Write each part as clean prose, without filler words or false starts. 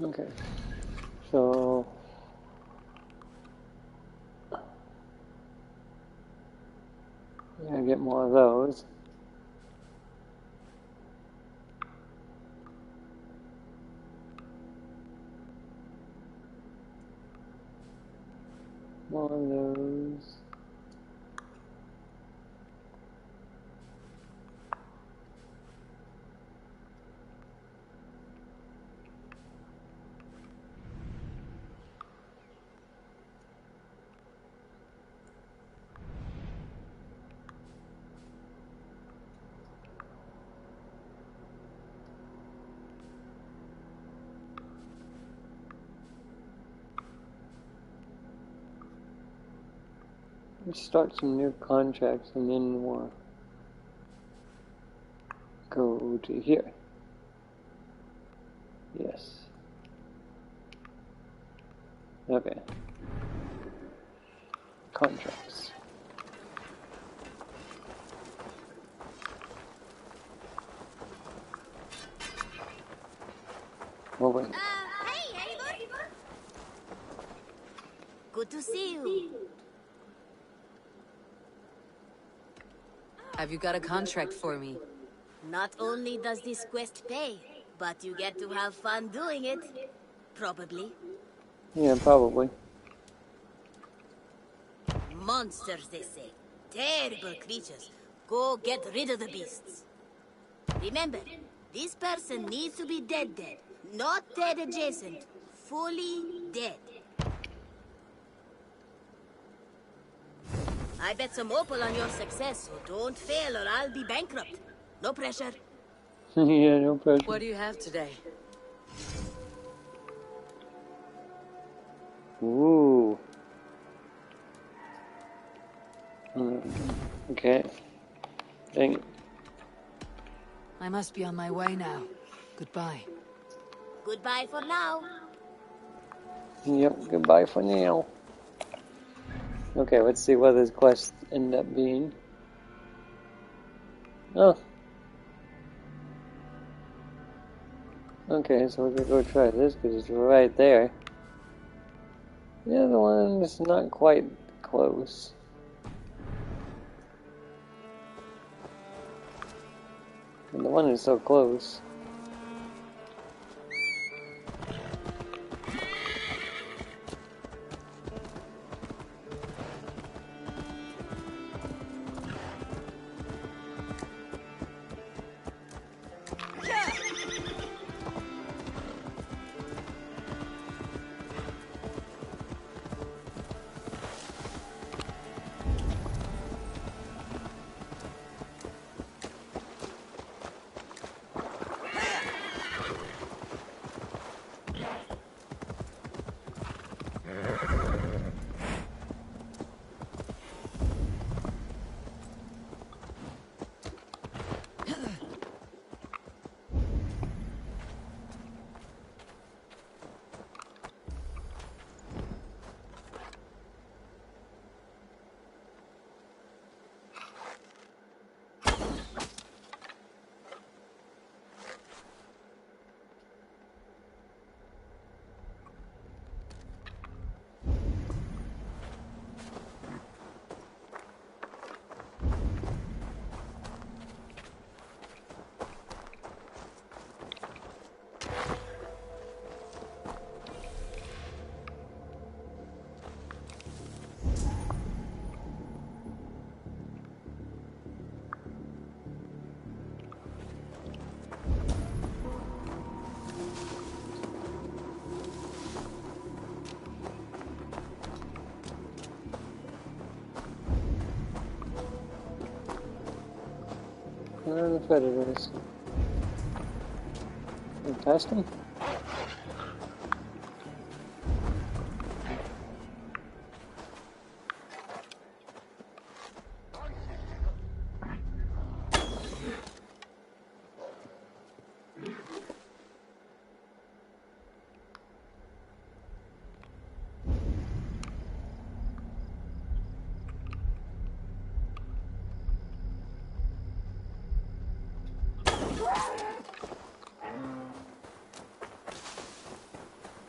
Okay, so I'm gonna get more of those. More of those. Let's start some new contracts and then we'll go to here. Yes. Okay. Contracts. Oh wait. Hey, Eivor! Good to see you. Have you got a contract for me? Not only does this quest pay, but you get to have fun doing it. Probably. Yeah, probably. Monsters, they say. Terrible creatures. Go get rid of the beasts. Remember, this person needs to be dead. Not dead adjacent. Fully dead. I bet some opal on your success, so don't fail or I'll be bankrupt. No pressure. Yeah, no pressure. What do you have today? Ooh. Okay. Dang it. I must be on my way now. Goodbye. Goodbye for now. Yep, goodbye for now. Okay, let's see what this quest end up being. Oh. Okay, so we're gonna go try this because it's right there. The other one is not quite close. And the one is so close. Where are the predators? We passed them?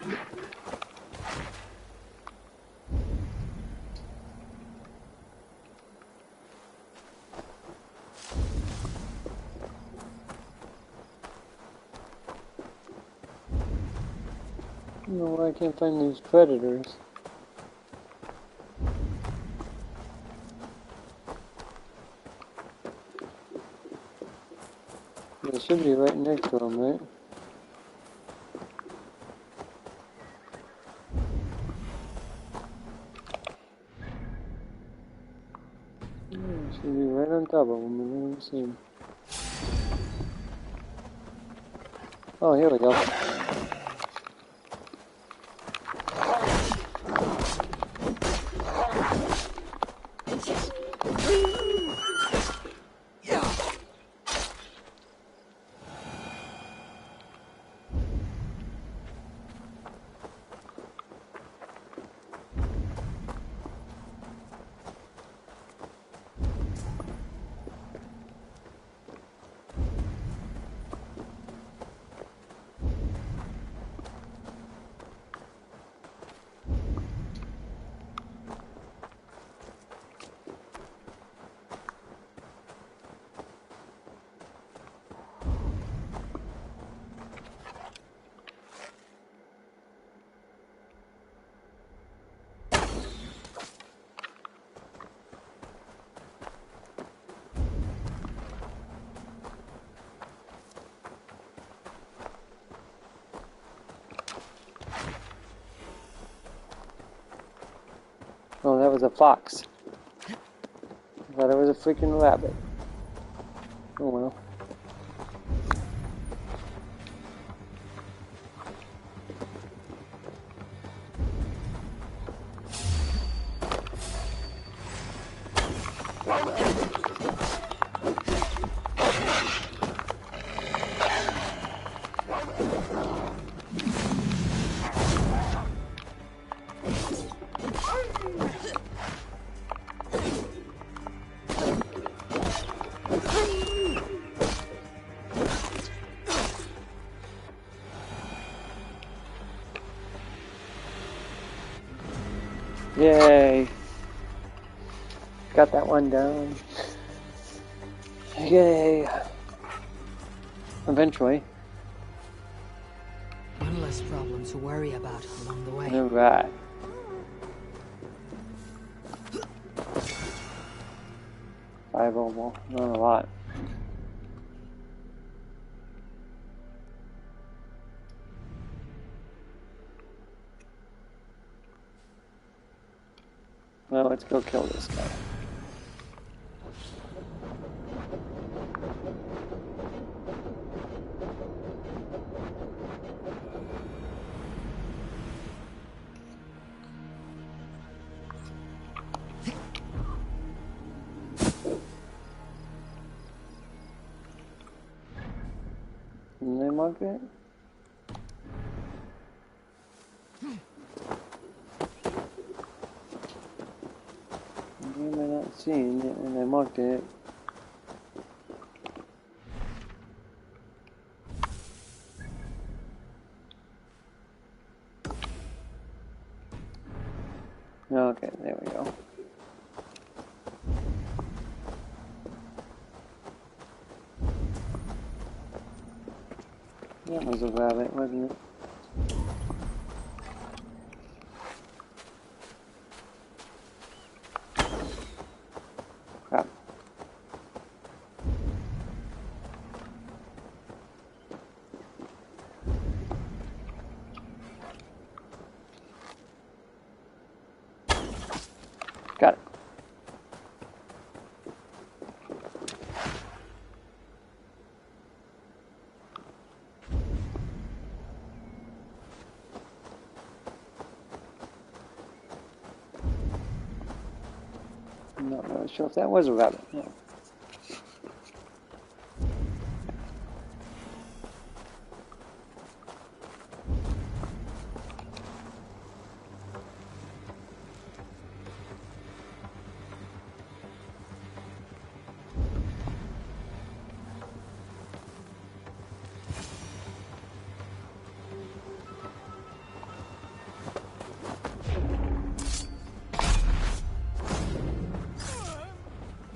I don't know why I can't find these predators. They should be right next to them, right? Yeah, should be right on top of them. I don't see them. Oh, here we go. Oh, that was a fox. I thought it was a freaking rabbit. Oh well. Yay! Got that one down. Yay! Eventually. One less problem to worry about along the way. Alright. Five oval. Not a lot. Well, let's go kill this guy. Can they mark it? Am I not seeing it when I marked it? Okay, there we go. That was a rabbit, wasn't it? Crap. Got it. I'm not really sure if that was a rabbit. No.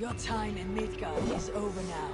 Your time in Midgard is over now.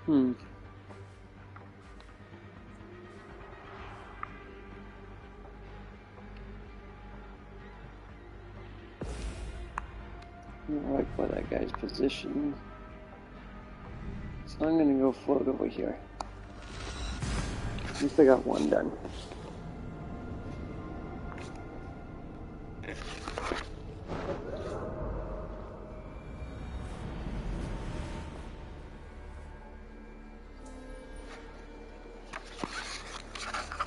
I don't like where that guy's positioned. So I'm gonna go float over here. At least I got one done.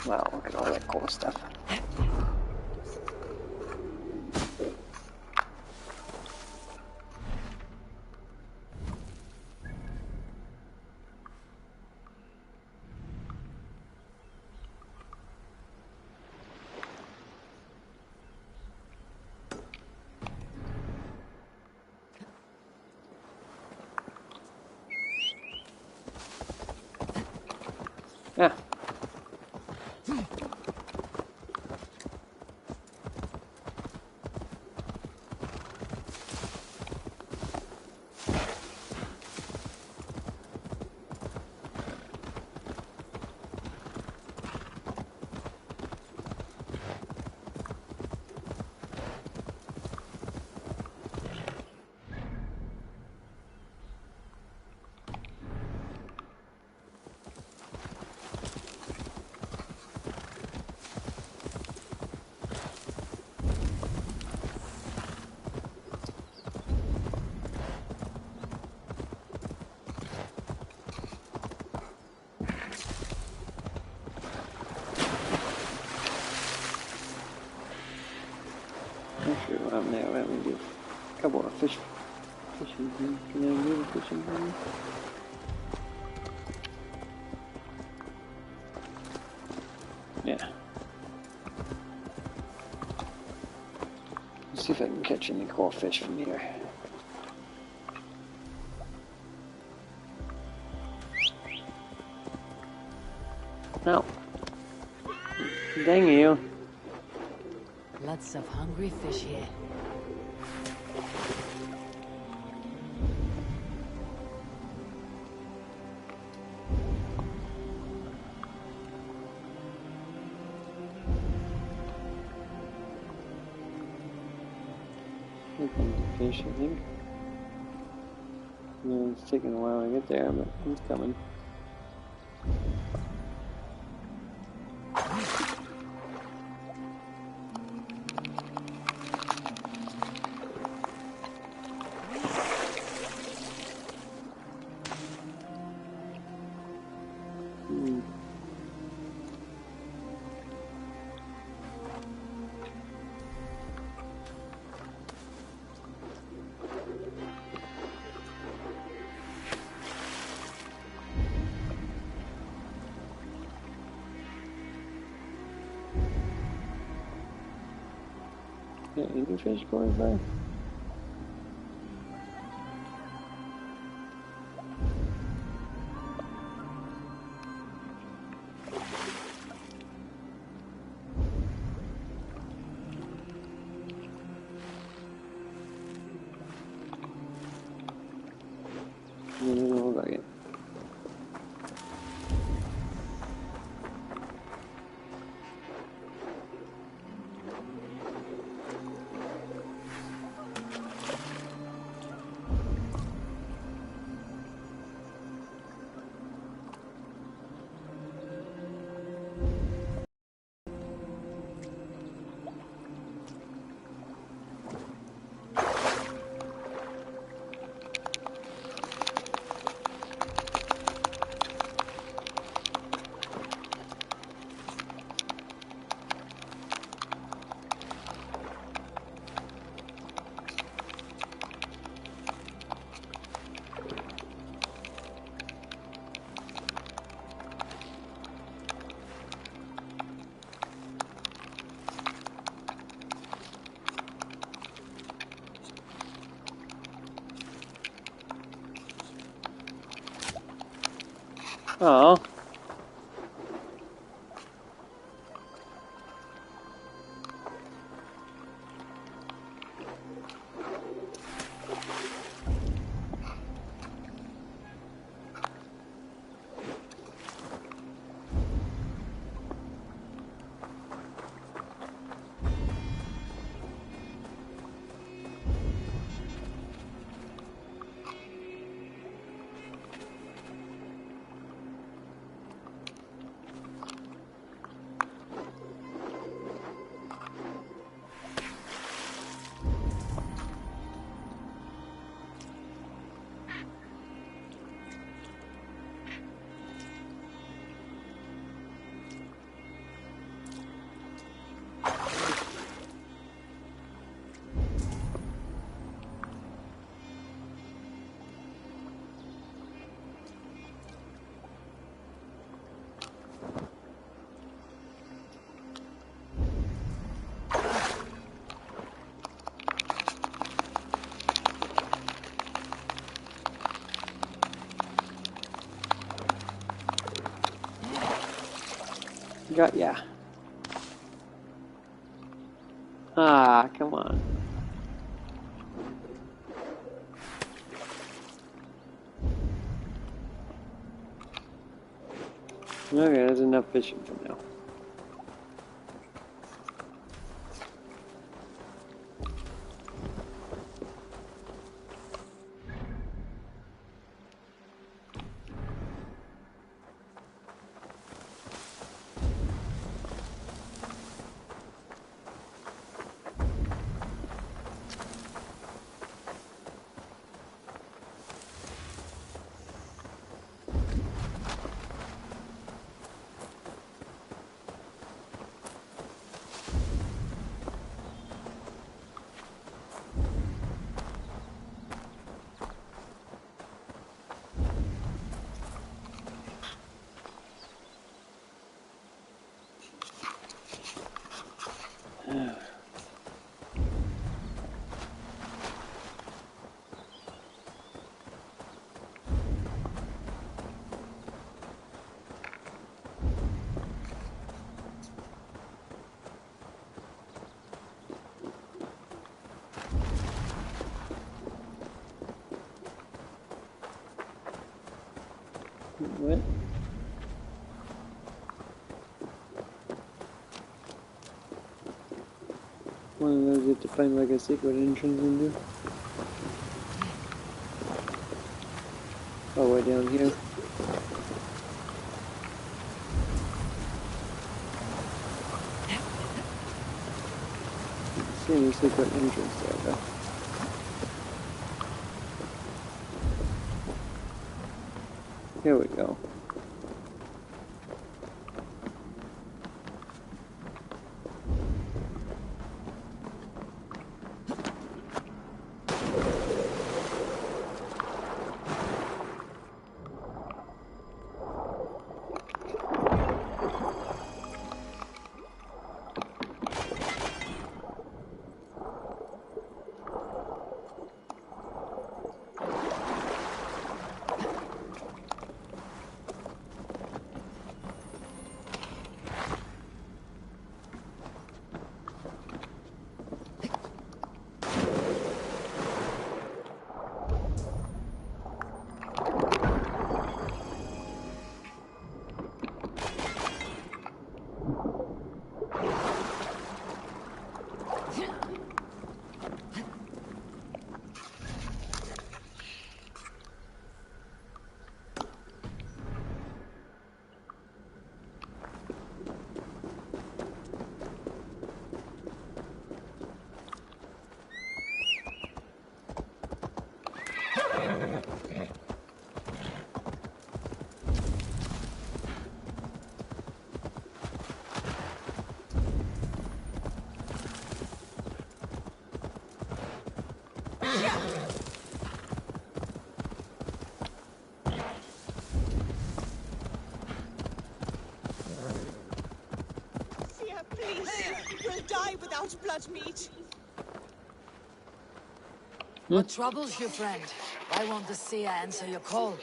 Wow, look at all that cool stuff. Yeah. I'm there. Let me do a couple of fishing things. Can I do the fishing thing? Yeah. Let's see if I can catch any cool fish from here. No. Dang you. Lots of hungry fish here. Here comes the fish, I think. Yeah, it's taking a while to get there, but it's coming. Yeah, any fish going by? There's a Oh. Got ya. Ah, come on. Okay, there's enough fishing for now. What? One of those you have to find like a secret entrance into. Oh, way down here. See any secret entrance there though. Here we go. We'll die without blood meat. What troubles you, friend? Why won't the seer answer your call?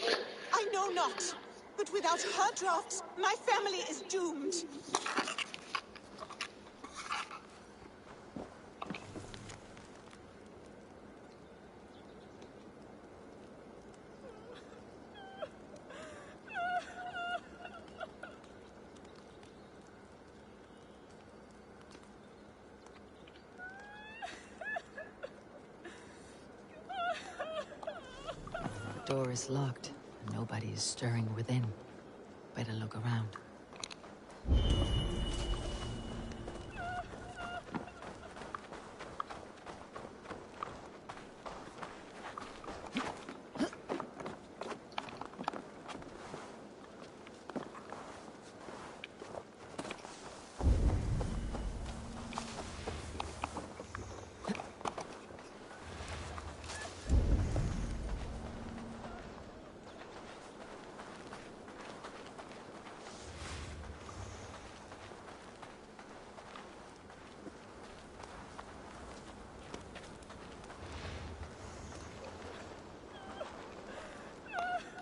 I know not. But without her drafts, my family is doomed. The door is locked, and nobody is stirring within. Better look around.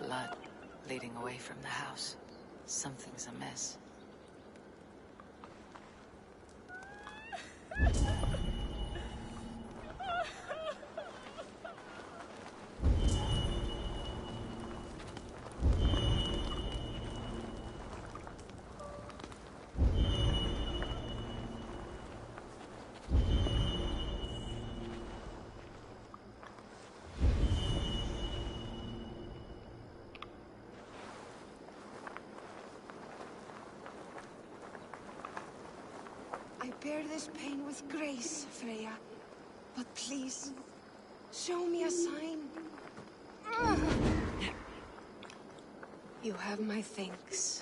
Blood leading away from the house. Something's amiss. I bear this pain with grace, Freya. But please, show me a sign. You have my thanks,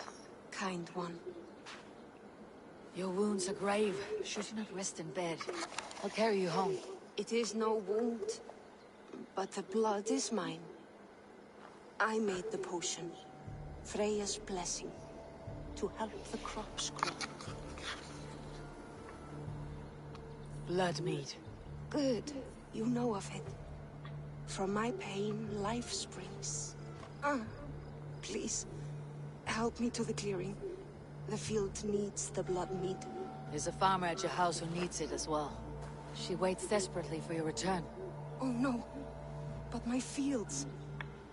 kind one. Your wounds are grave. Should you not rest in bed? I'll carry you home. It is no wound, but the blood is mine. I made the potion, Freya's blessing, to help the crops grow. Blood mead. Good, you know of it. From my pain, life springs. Please, help me to the clearing. The field needs the blood mead. There's a farmer at your house who needs it as well. She waits desperately for your return. Oh no, but my fields.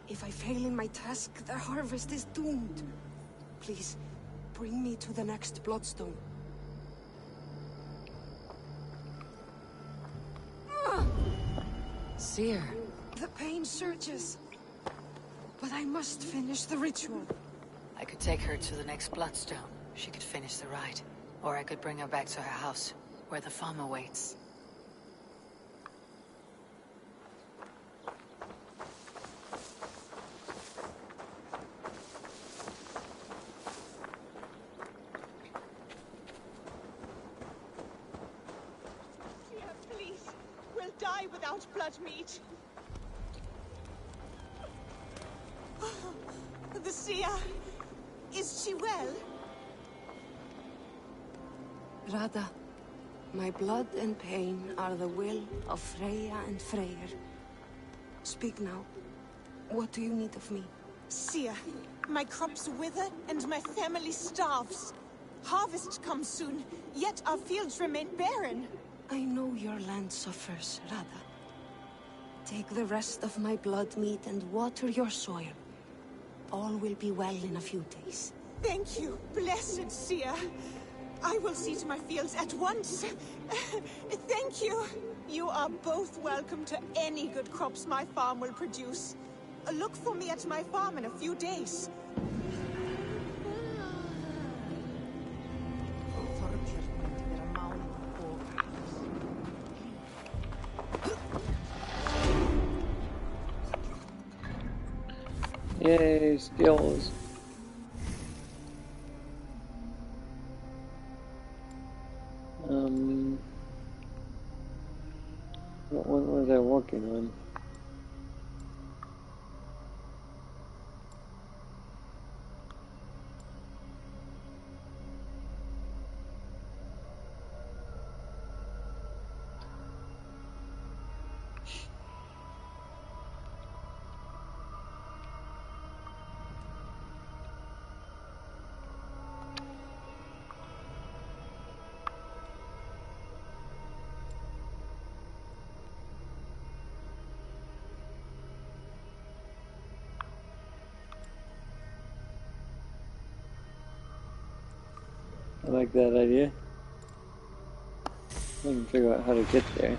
If I fail in my task, the harvest is doomed. Please, bring me to the next bloodstone. Seer. The pain surges. But I must finish the ritual. I could take her to the next bloodstone. She could finish the rite. Or I could bring her back to her house, where the farmer waits. Dear, please. We'll die without blood meat. The seer. Is she well? Radha, my blood and pain are the will of Freya and Freyr. Speak now. What do you need of me? Seer, my crops wither and my family starves. Harvest comes soon, yet our fields remain barren. I know your land suffers, Radha. Take the rest of my blood meat and water your soil. All will be well in a few days. Thank you, blessed seer. I will see to my fields at once. Thank you. You are both welcome to any good crops my farm will produce. Look for me at my farm in a few days. Yay, skills. What was I working on? I like that idea. I can figure out how to get there.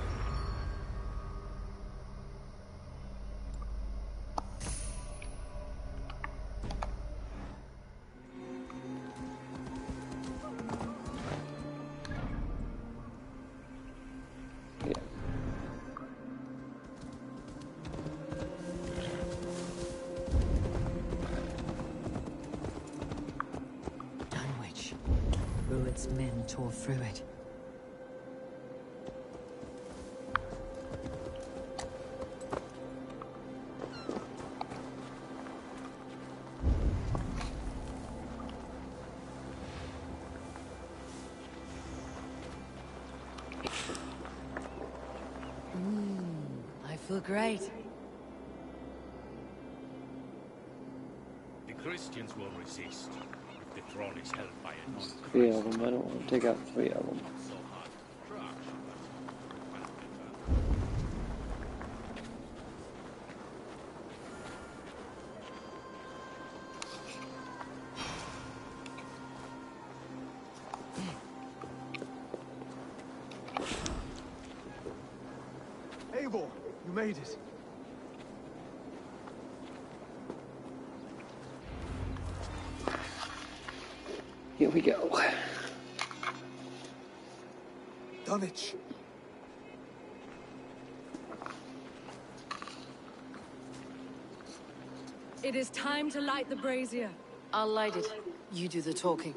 Rued's men tore through it. I feel great. The Christians will resist if the throne is held by a non. Three of them. I don't want to take out three of them. So hard to crush, but Abel, you made it. Here we go. Dunwich. It is time to light the brazier. I'll light it. You do the talking.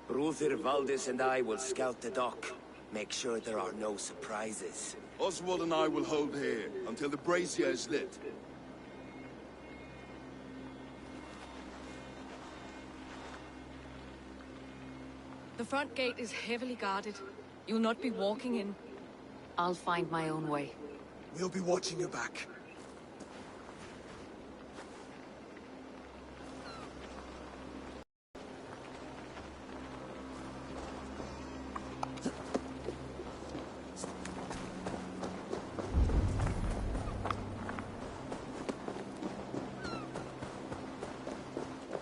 Ruther, Valdis and I will scout the dock. Make sure there are no surprises. Oswald and I will hold here until the brazier is lit. The front gate is heavily guarded. You'll not be walking in. I'll find my own way. We'll be watching your back.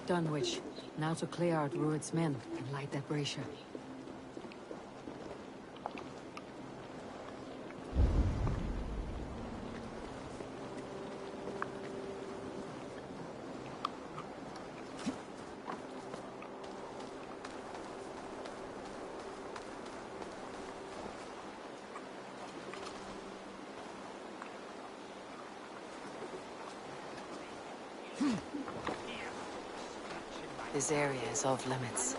Dunwich. Now to clear out Rued's men and light that brazier. This area is off limits.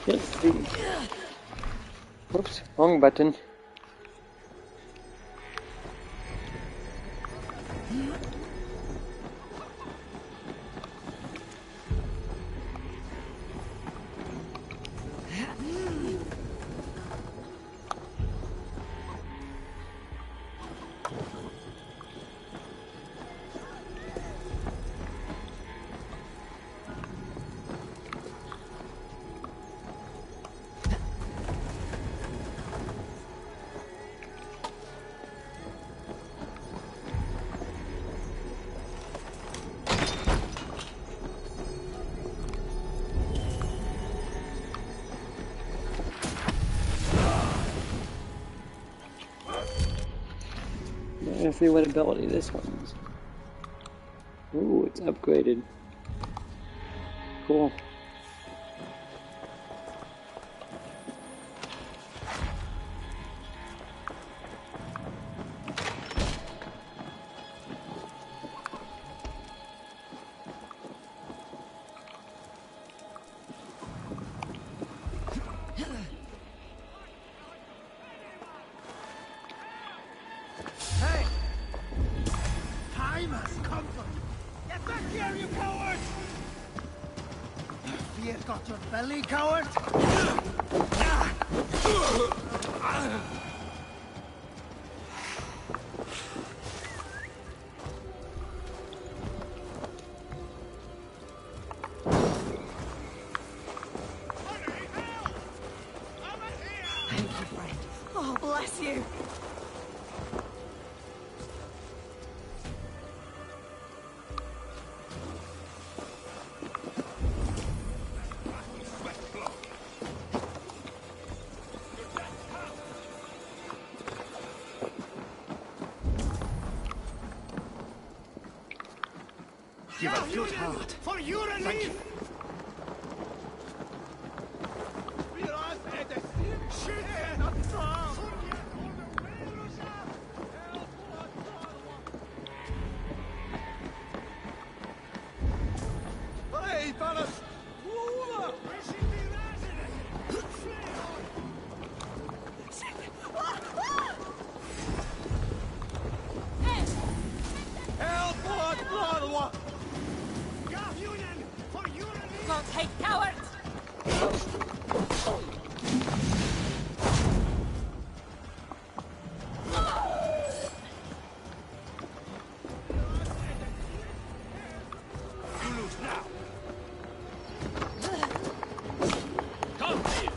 Let's see. Oops, wrong button. Let's see what ability this one's. Ooh, it's upgraded. Cool. Hey! Time has come for you! Get back here, you coward! Fear got your belly, coward? Thank you, friend. Oh, bless you. You've a good heart. For your relief! Hey, fellas! Help! Don't hate cowards! You lose now. Come here.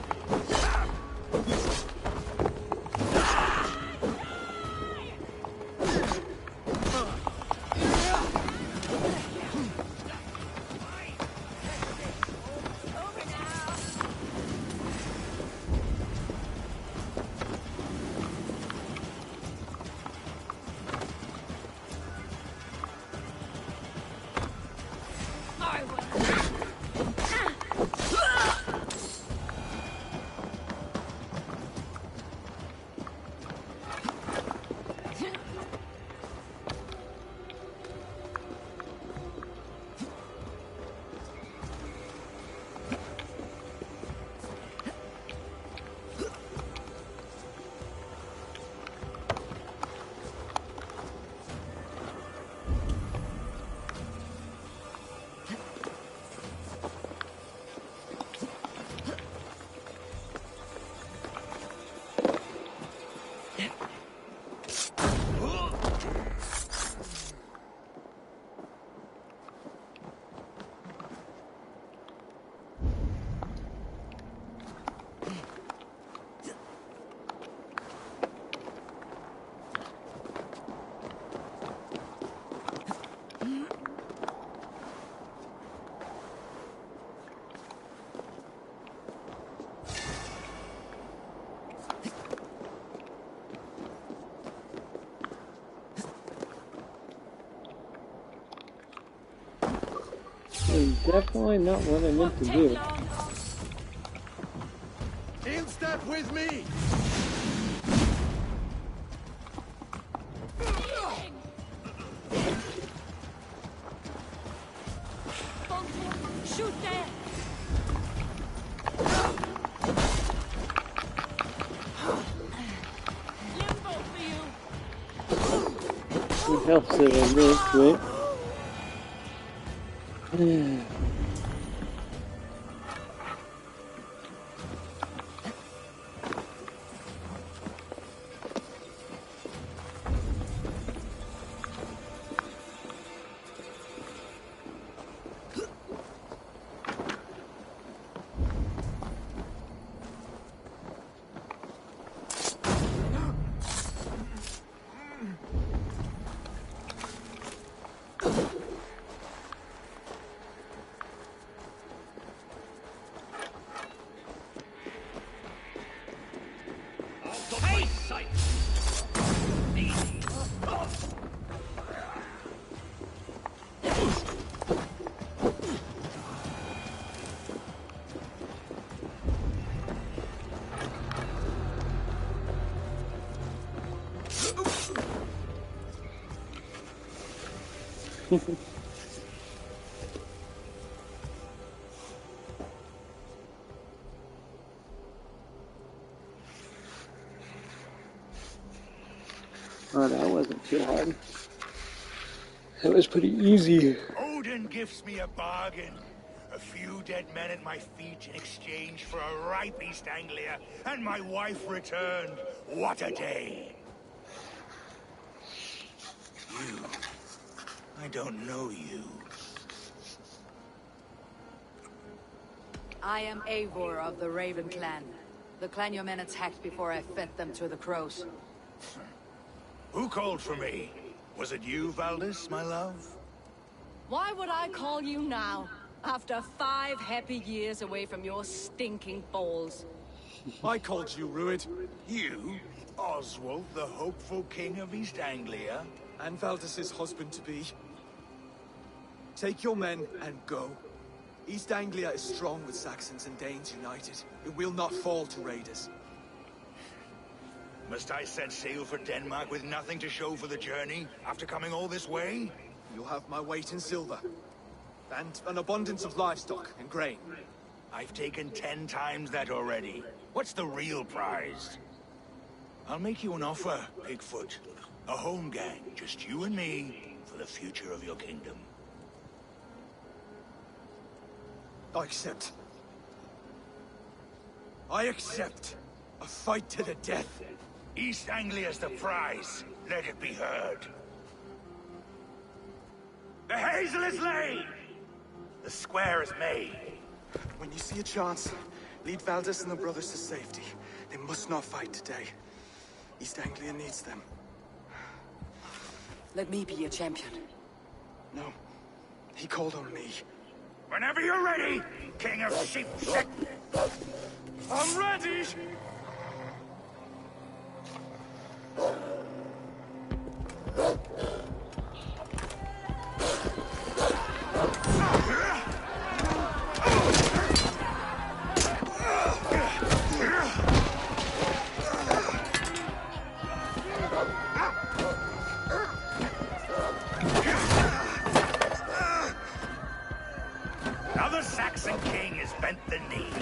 Definitely not what I meant to do. In step with me! Shoot there! It helps that I missed, right? Oh, that wasn't too hard. That was pretty easy. Odin gives me a bargain. A few dead men at my feet in exchange for a ripe East Anglia, and my wife returned. What a day! You... I don't know you. I am Eivor of the Raven clan. The clan your men attacked before I fed them to the crows. Who called for me? Was it you, Valdis, my love? Why would I call you now, after 5 happy years away from your stinking balls? I called you, Ruid. You? Oswald, the hopeful king of East Anglia? And Valdis's husband-to-be. Take your men and go. East Anglia is strong with Saxons and Danes united. It will not fall to raiders. Must I set sail for Denmark with nothing to show for the journey, after coming all this way? You'll have my weight in silver. And an abundance of livestock and grain. I've taken 10 times that already. What's the real prize? I'll make you an offer, Bigfoot. A home gang, just you and me, for the future of your kingdom. I accept. I accept. A fight to the death. East Anglia's the prize. Let it be heard. The hazel is laid! The square is made. When you see a chance, lead Valdis and the brothers to safety. They must not fight today. East Anglia needs them. Let me be your champion. No. He called on me. Whenever you're ready, King of Sheep Shit! I'm ready! Now the Saxon king has bent the knee.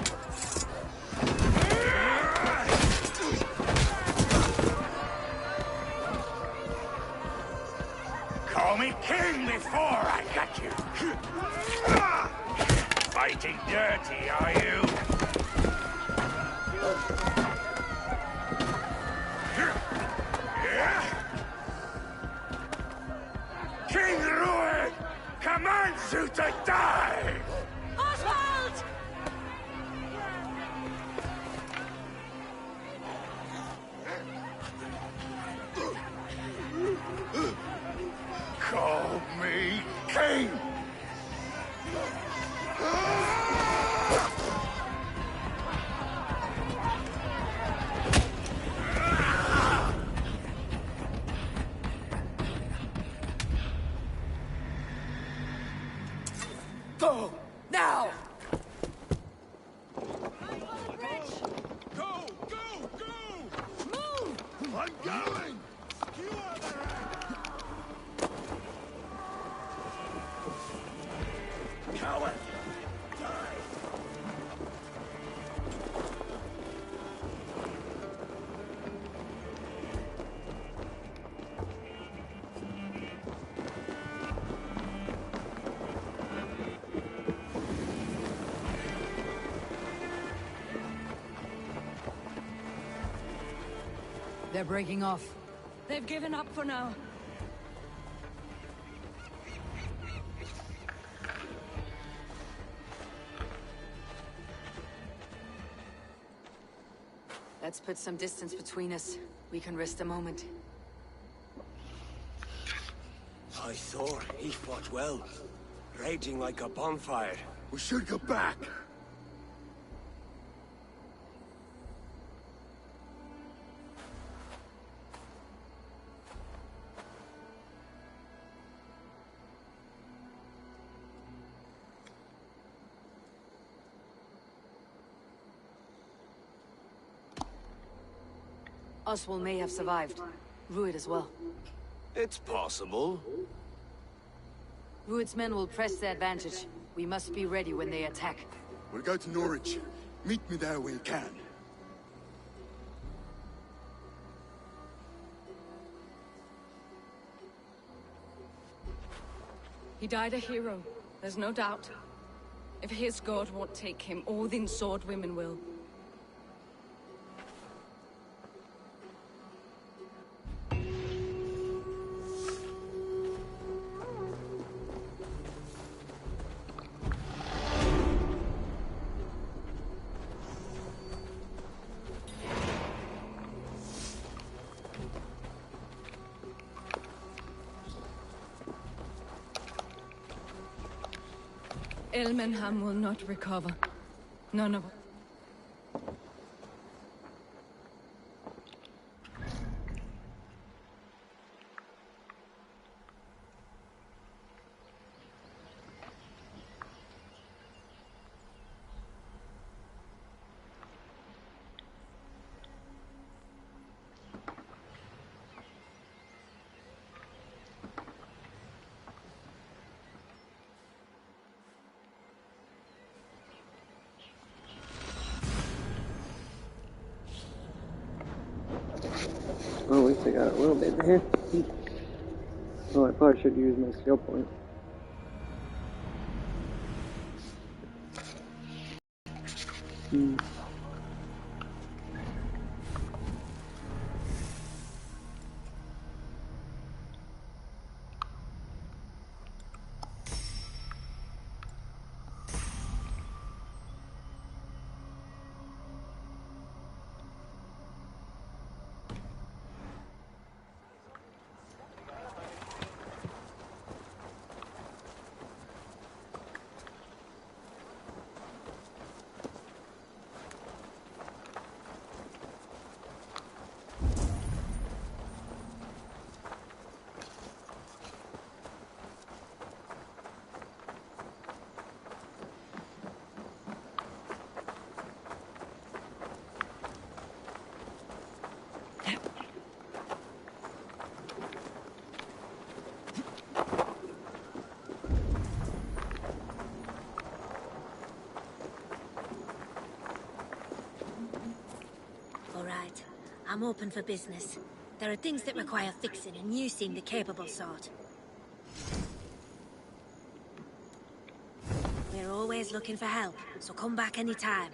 Call me king before I got you. Fighting dirty, are you? King Rued commands you to die! Oswald! Call me king! Go! Now! Go! Go! Go! Move! I'm going! You are the coward! Die! They're breaking off. They've given up for now. Let's put some distance between us. We can rest a moment. I thought he fought well. Raging like a bonfire. We should go back. Oswald may have survived. Rued as well. It's possible. Rued's men will press the advantage. We must be ready when they attack. We'll go to Norwich. Meet me there when you can. He died a hero, there's no doubt. If his god won't take him, Odin's sword women will. Elmenham will not recover. None of us. Well, at least I got a little bit there. Oh, I probably should use my skill point. I'm open for business. There are things that require fixing, and you seem the capable sort. We're always looking for help, so come back anytime.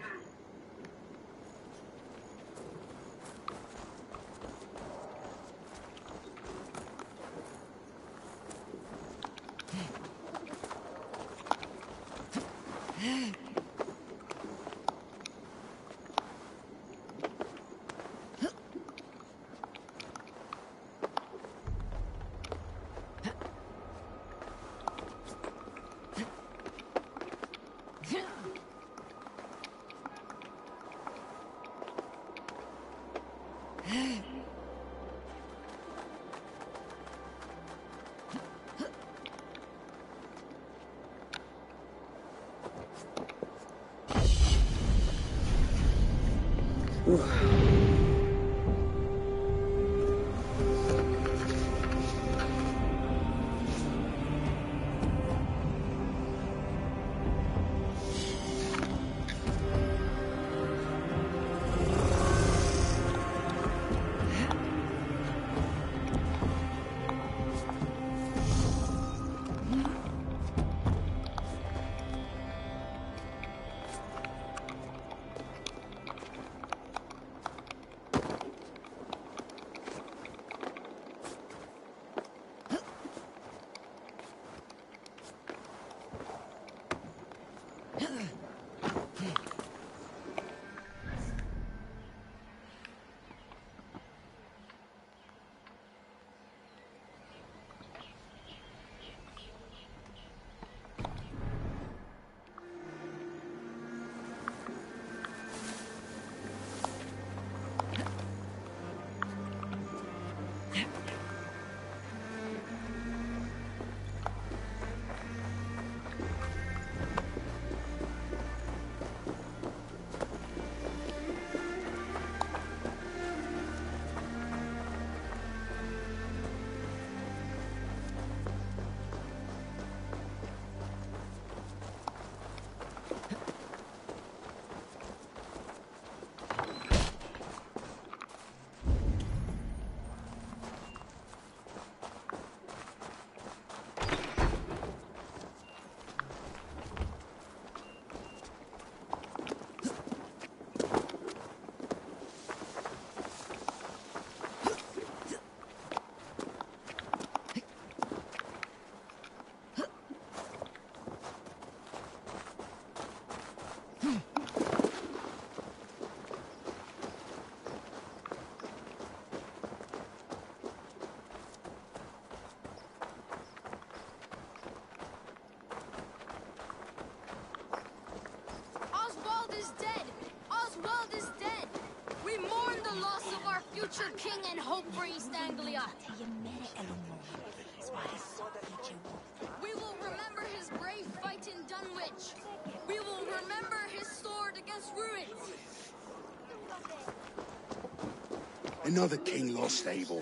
Another king lost, Abel.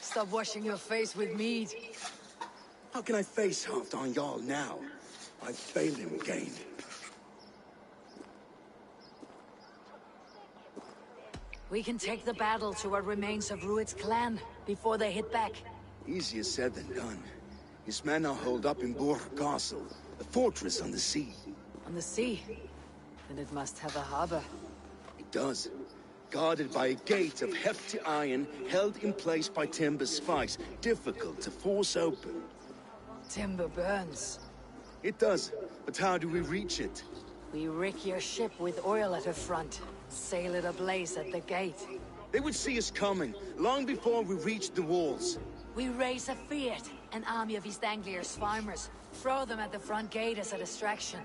Stop washing your face with mead. How can I face Halfdan Jarl now? I failed him again. We can take the battle to what remains of Rued's clan before they hit back. Easier said than done. His men are holed up in Borg Castle, a fortress on the sea. On the sea? Then it must have a harbor. It does. Guarded by a gate of hefty iron, held in place by timber spikes, difficult to force open. Timber burns. It does, but how do we reach it? We rig your ship with oil at her front. Sail it ablaze at the gate. They would see us coming, long before we reached the walls. We raise a Fiat, an army of East Anglia's farmers. Throw them at the front gate as a distraction.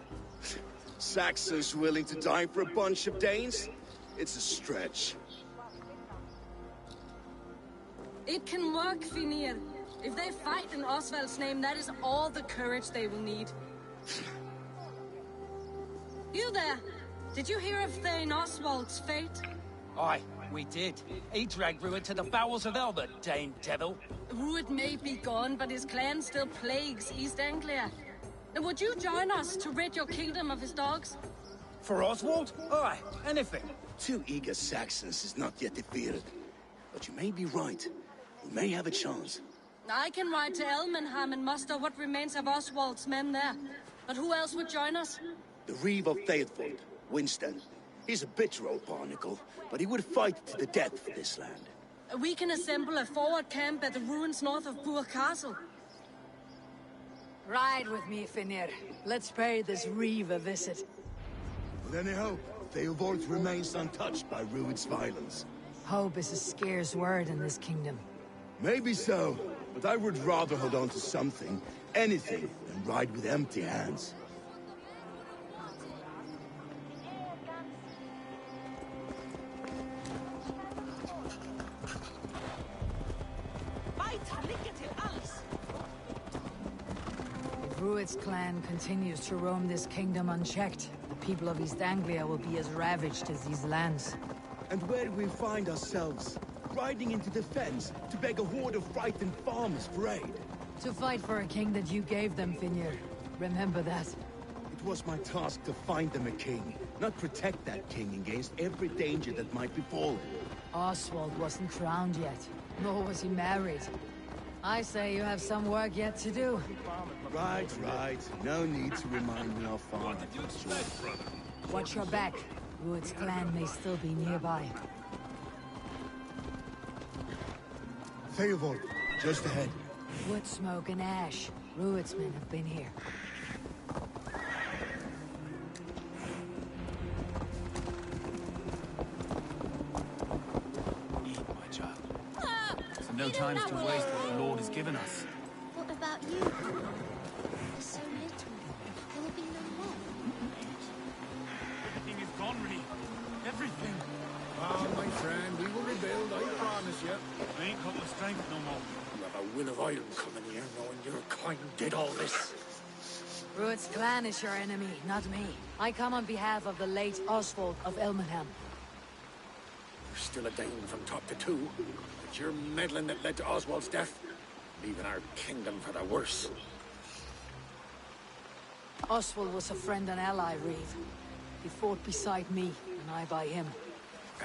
Saxons willing to die for a bunch of Danes? It's a stretch. It can work, Finir. If they fight in Oswald's name, that is all the courage they will need. You there! Did you hear of Thane Oswald's fate? Aye, we did. He dragged Rued to the bowels of Elbert, Dane devil. Rued may be gone, but his clan still plagues East Anglia. And would you join us to rid your kingdom of his dogs? For Oswald? Aye, anything. 2 eager Saxons is not yet defeated. But you may be right. We may have a chance. I can ride to Elmenham and muster what remains of Oswald's men there. But who else would join us? The Reeve of Thetford, Winston. He's a bitter old barnacle, but he would fight to the death for this land. We can assemble a forward camp at the ruins north of Burg Castle. Ride with me, Finir. Let's pay this Reeve a visit. With any hope, Theobald remains untouched by Rued's violence. Hope is a scarce word in this kingdom. Maybe so, but I would rather hold on to something, anything, than ride with empty hands. If Rued's clan continues to roam this kingdom unchecked, the people of East Anglia will be as ravaged as these lands. And where do we find ourselves? Riding into the fens to beg a horde of frightened farmers for aid. To fight for a king that you gave them, Finir. Remember that. It was my task to find them a king, not protect that king against every danger that might befall him. Oswald wasn't crowned yet, nor was he married. I say you have some work yet to do. Right. No need to remind me how far. Watch your back. Rued's clan may still be nearby. Theobald, just ahead. Wood smoke and ash. Rued's men have been here. Eat, my child. So no time to waste what the Lord has given us. What about you? There's so little. There will be none left. Everything is gone, Reeve. Everything. Ah, my friend, we will rebuild, I promise you. I ain't got the strength no more. You have a will of iron coming here, knowing your kind did all this. Rued's clan is your enemy, not me. I come on behalf of the late Oswald of Elmenham. You're still a Dane from top to two. It's your meddling that led to Oswald's death, leaving our kingdom for the worse. Oswald was a friend and ally, Reeve. He fought beside me, and I by him.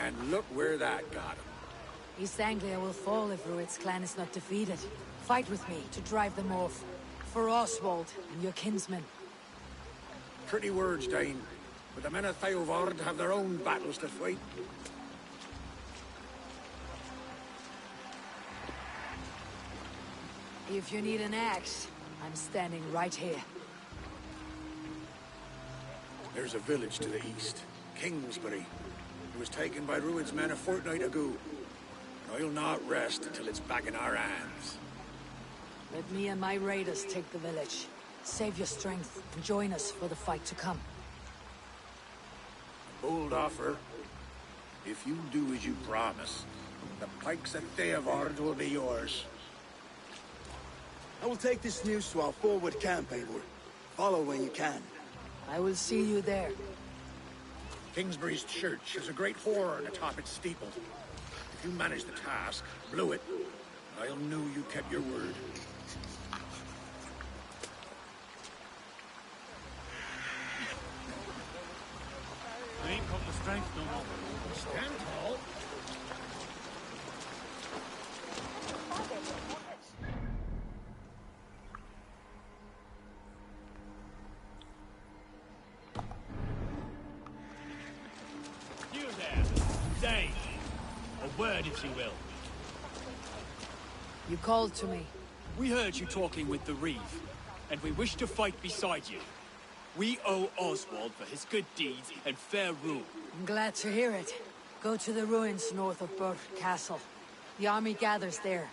And look where that got him. East Anglia will fall if Rued's clan is not defeated. Fight with me to drive them off. For Oswald and your kinsmen. Pretty words, Dane. But the men of Theovard have their own battles to fight. If you need an axe, I'm standing right here. There's a village to the east, Kingsbury. It was taken by Rued's men a fortnight ago. And I'll not rest until it's back in our hands. Let me and my raiders take the village. Save your strength and join us for the fight to come. A bold offer. If you do as you promise, the pikes at Theovard will be yours. I will take this news to our forward camp, Eivor. Follow when you can. I will see you there. Kingsbury's church has a great horn atop its steeple. If you manage the task, blew it, I'll know you kept your word. I ain't got the strength no more. Stand tall. You there, Dane. A word, if you will. You called to me. We heard you talking with the Reeve, and we wish to fight beside you. We owe Oswald for his good deeds and fair rule. I'm glad to hear it. Go to the ruins north of Burke Castle. The army gathers there.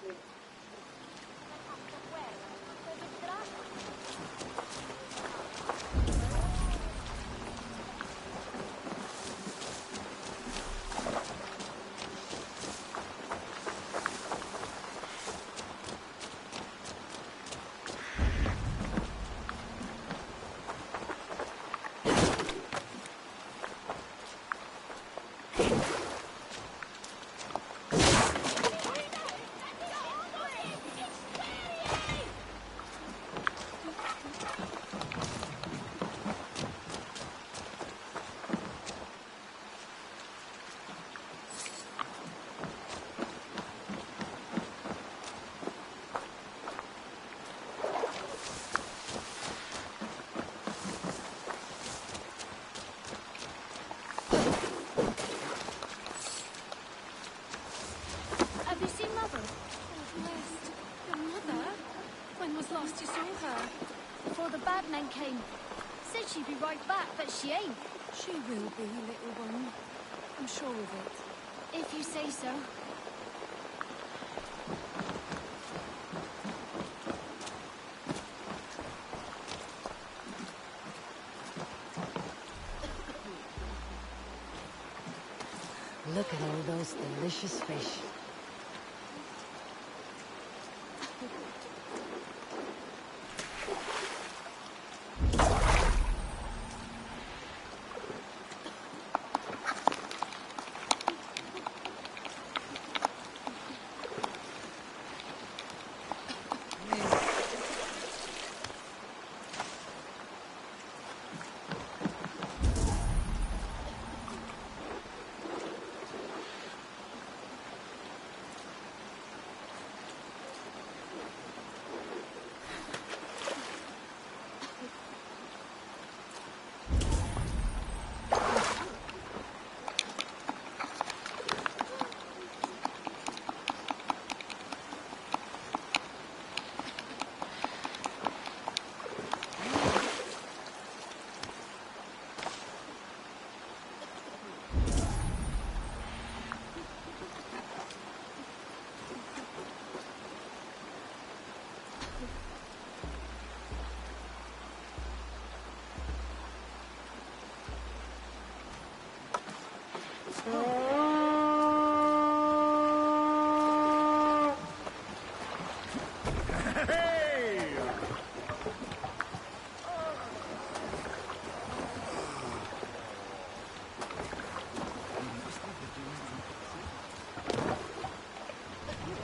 Have you seen Mother? Oh, blessed. Your mother? When was last you saw her? Before the bad men came. Said she'd be right back, but she ain't. She will be, little one. I'm sure of it. If you say so. Look at all those delicious fish.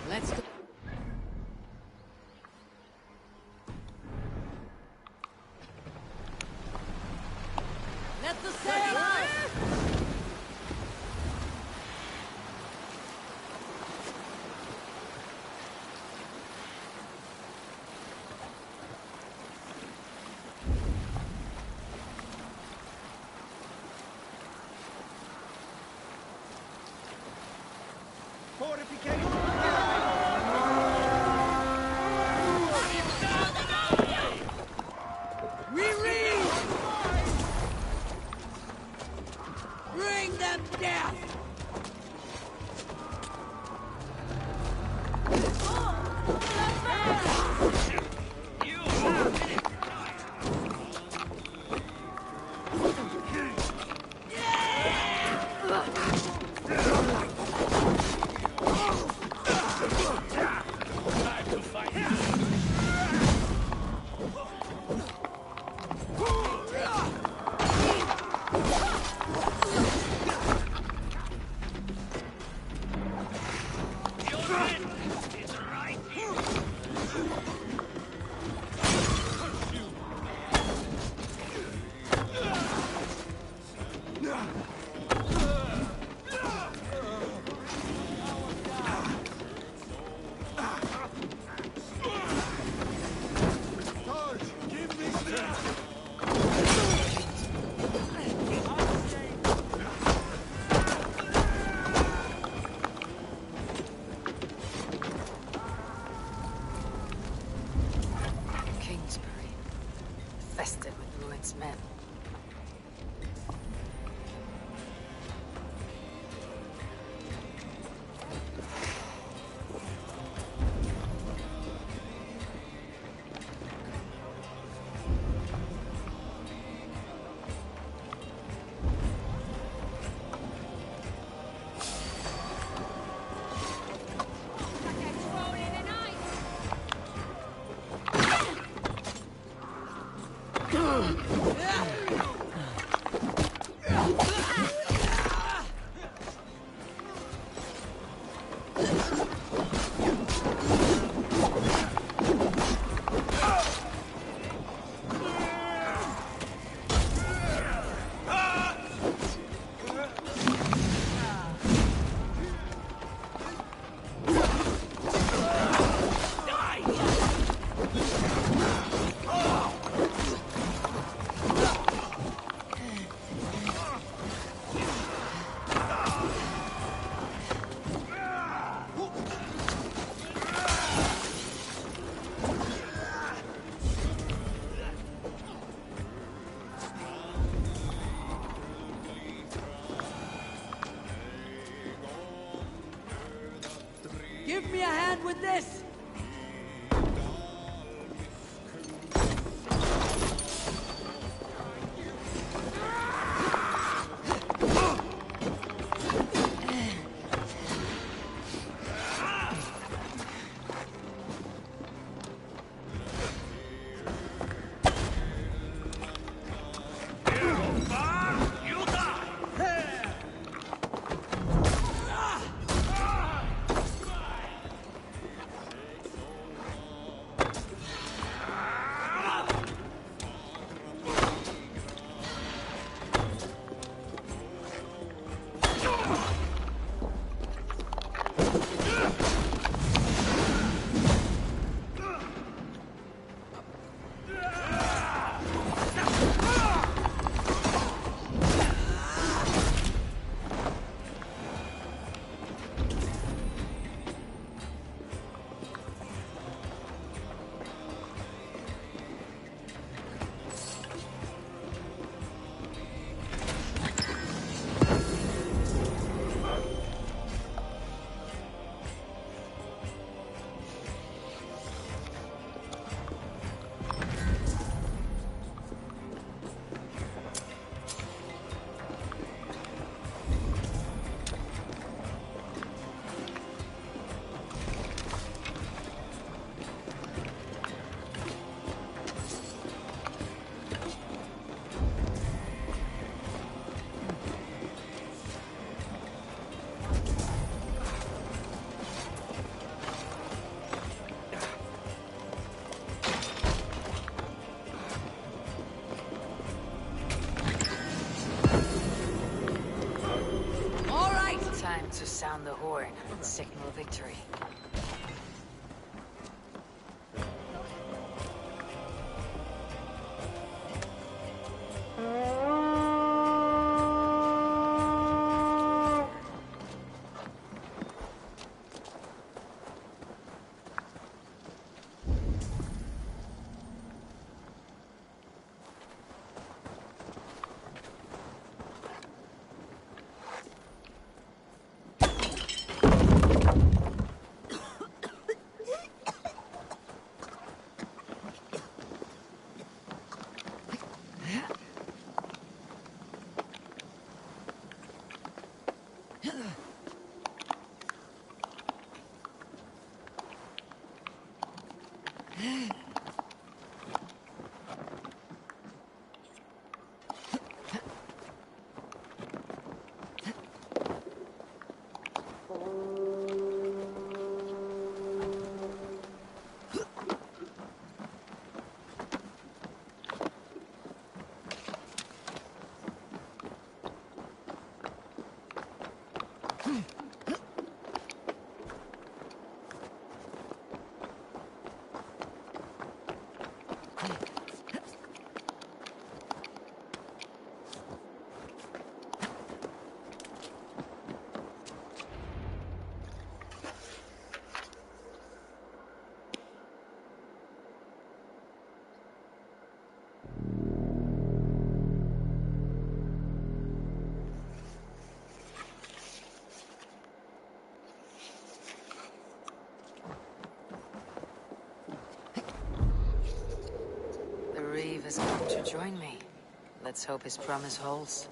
Let's go. Let the sail out! We read! Bring them death! men. Give me a hand with this! To sound the horn and signal victory. to join me. Let's hope his promise holds.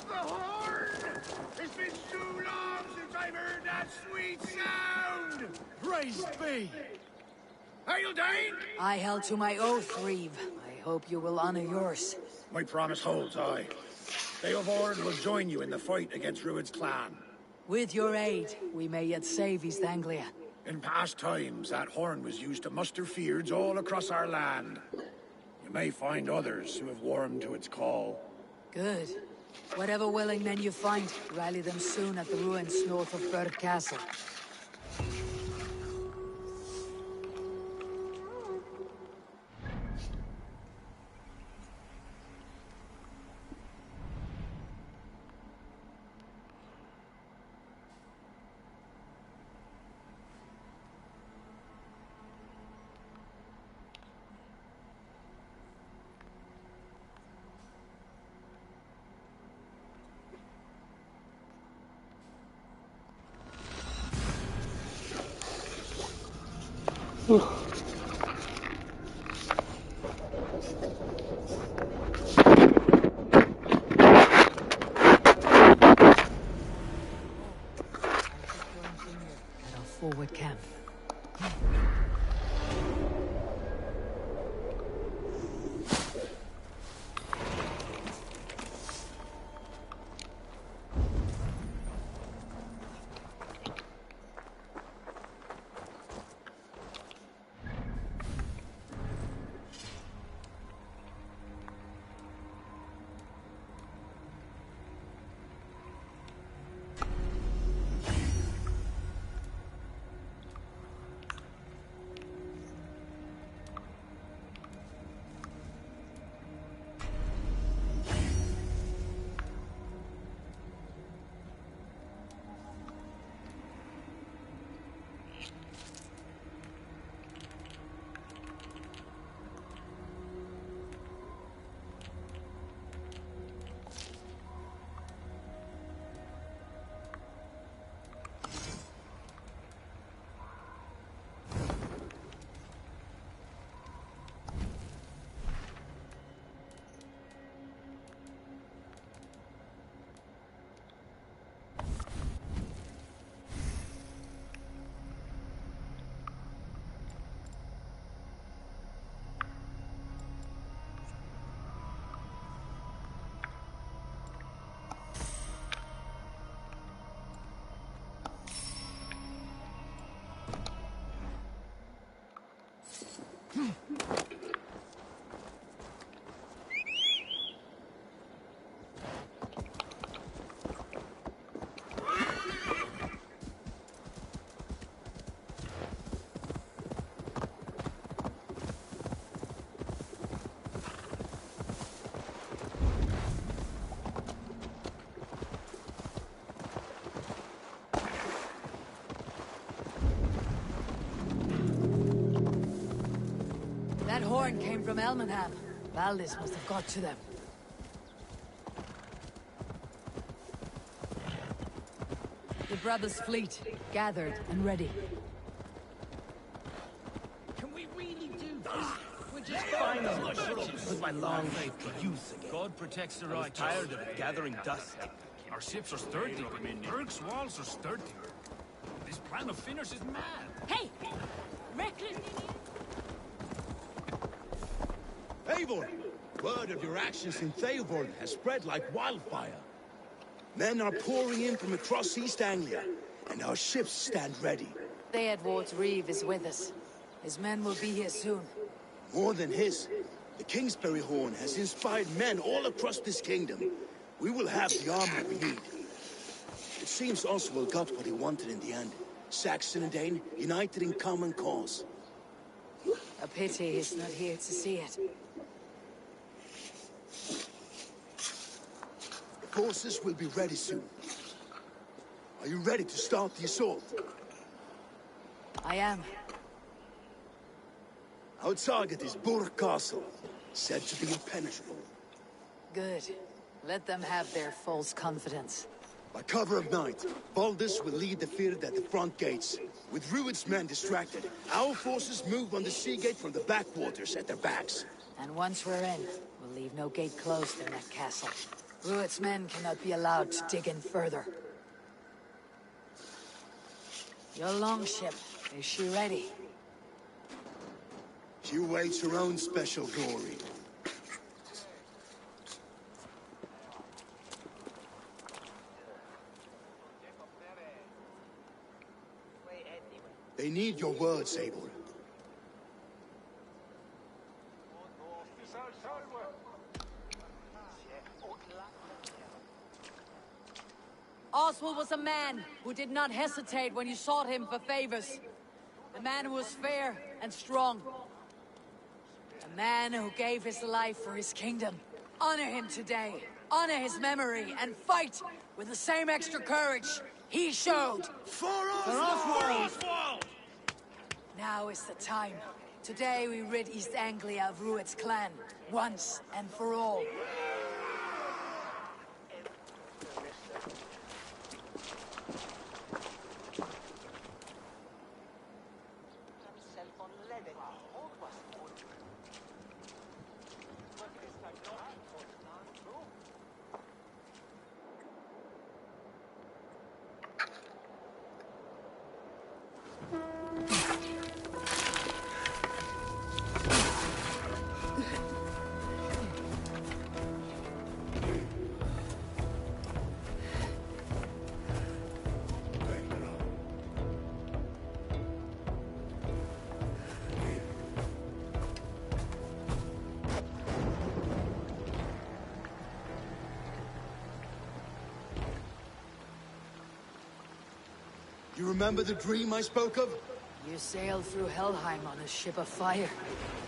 The horn! It's been too long since I've heard that sweet sound! Praise be! Hail, Dane! I held to my oath, Reeve. I hope you will honor yours. My promise holds, aye. Theobald will join you in the fight against Rued's clan. With your aid, we may yet save East Anglia. In past times, that horn was used to muster fyrds all across our land. You may find others who have warmed to its call. Good. Whatever willing men you find, rally them soon at the ruins north of Burg Castle. At our forward camp. That horn came from Elmenham. Valdis must have got to them. The brothers' fleet, gathered and ready. Can we really do this? We're just fine with my long faith to use again. God protects the I was righteous. tired of it gathering dust. Our ships are sturdy. Burke's walls are sturdy. This plan of Finner's is mad. Hey! Reckless! Eivor! Word of your actions in Theobald has spread like wildfire. Men are pouring in from across East Anglia, and our ships stand ready. Theodward's Reeve is with us. His men will be here soon. More than his, the Kingsbury Horn has inspired men all across this kingdom. We will have the armor we need. It seems Oswald got what he wanted in the end. Saxon and Dane united in common cause. A pity he's not here to see it. The forces will be ready soon. Are you ready to start the assault? I am. Our target is Burg Castle, said to be impenetrable. Good. Let them have their false confidence. By cover of night, Baldus will lead the field at the front gates. With Rued's men distracted, our forces move on the sea gate from the backwaters at their backs. And once we're in, we'll leave no gate closed in that castle. Rued's men cannot be allowed to dig in further. Your longship, is she ready? She waits her own special glory. They need your words, Abel. Oswald was a man who did not hesitate when you sought him for favors. A man who was fair and strong. A man who gave his life for his kingdom. Honor him today. Honor his memory and fight with the same extra courage he showed. For Oswald! Now is the time. Today we rid East Anglia of Rued's clan, once and for all. You remember the dream I spoke of? You sailed through Helheim on a ship of fire.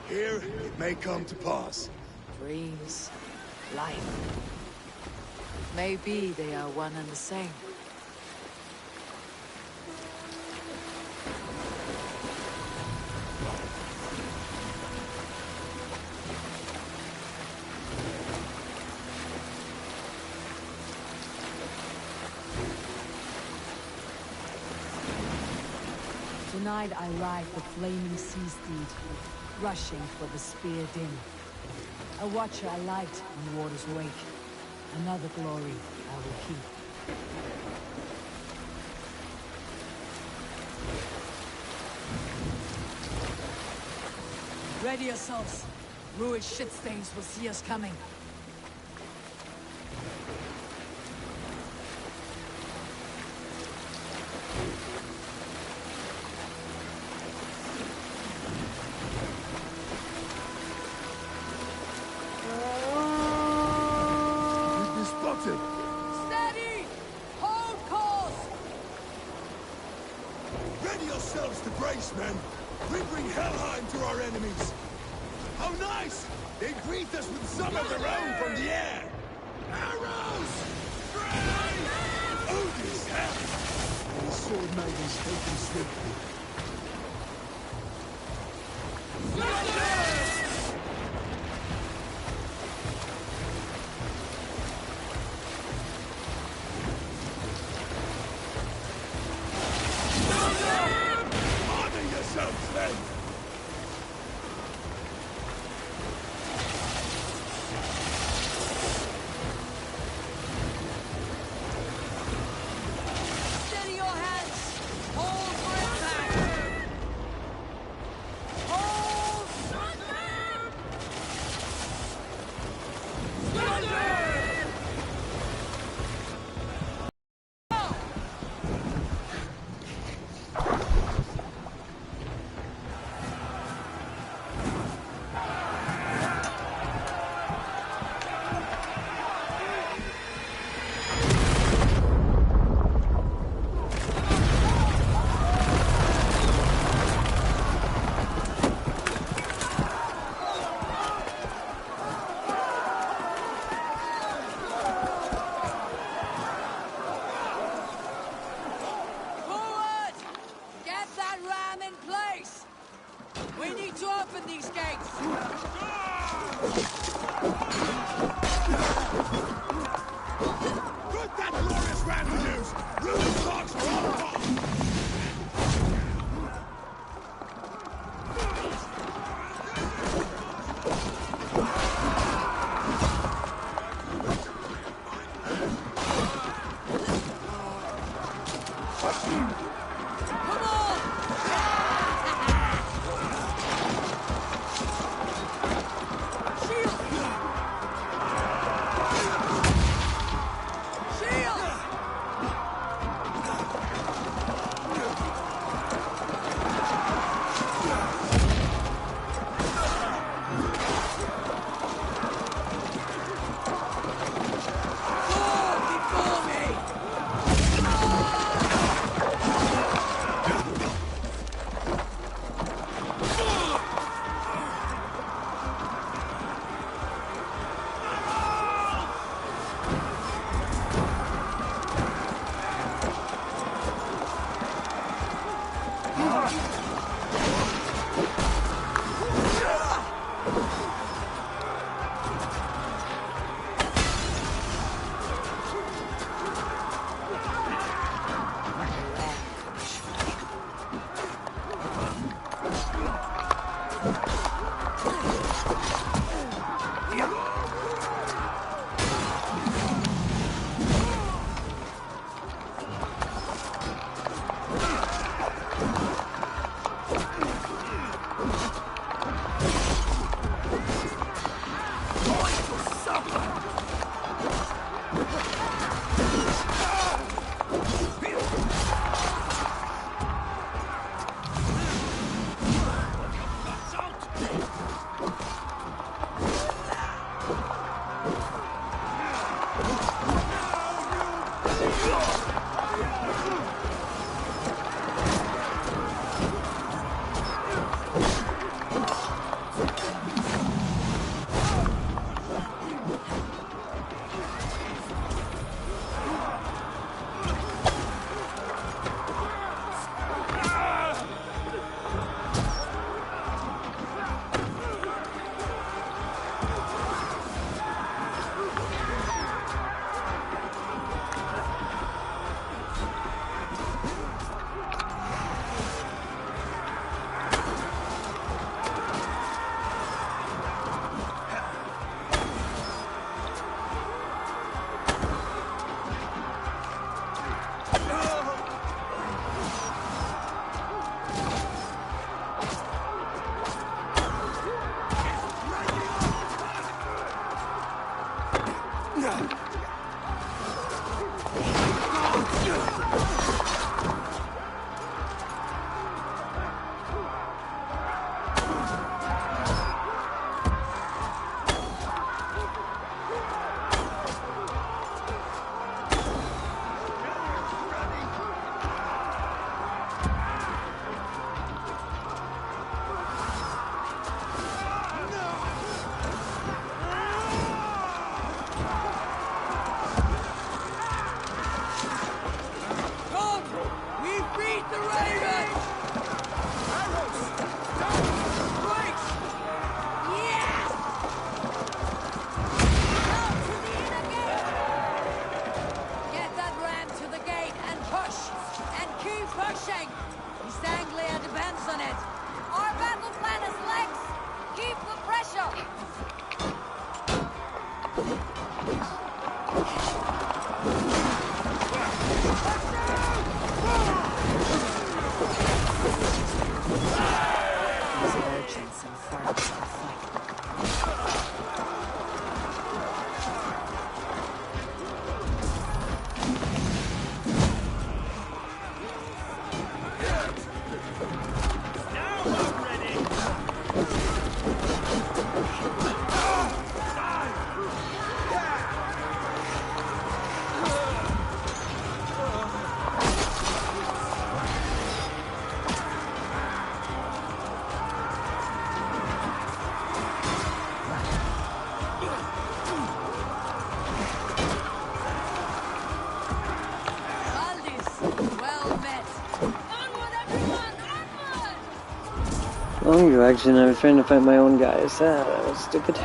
Here, it may come to pass. Dreams, life. Maybe they are one and the same. Tonight I ride the flaming sea steed, rushing for the spear din. A watcher I light on water's wake. Another glory I will keep. Ready yourselves. Rued's shitstains will see us coming. Steady! Hold course! Ready yourselves to brace, men! We bring Helheim to our enemies! How nice! They greet us with some of their own from the air! Arrows! Straight! Odin's hell! The sword maidens taken swiftly. Honor yourselves, men! Steady your hands! Hold for impact! Hold! Forward! Get that ram in place! We need to open these gates! Put that glorious Ravages! Ruin's dogs are all gone! Long direction, I was trying to find my own guys. Ah, that was stupid.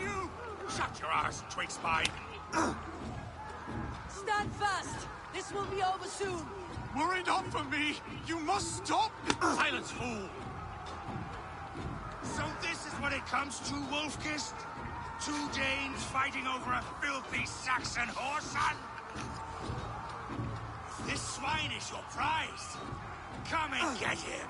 you! Shut your arse, twig spine! Stand fast! This will be over soon! Were it not for me, you must stop! Silence, fool! So this is what it comes to, Wolf-Kissed? 2 Danes fighting over a filthy Saxon whoreson? This swine is your prize! Come and get him!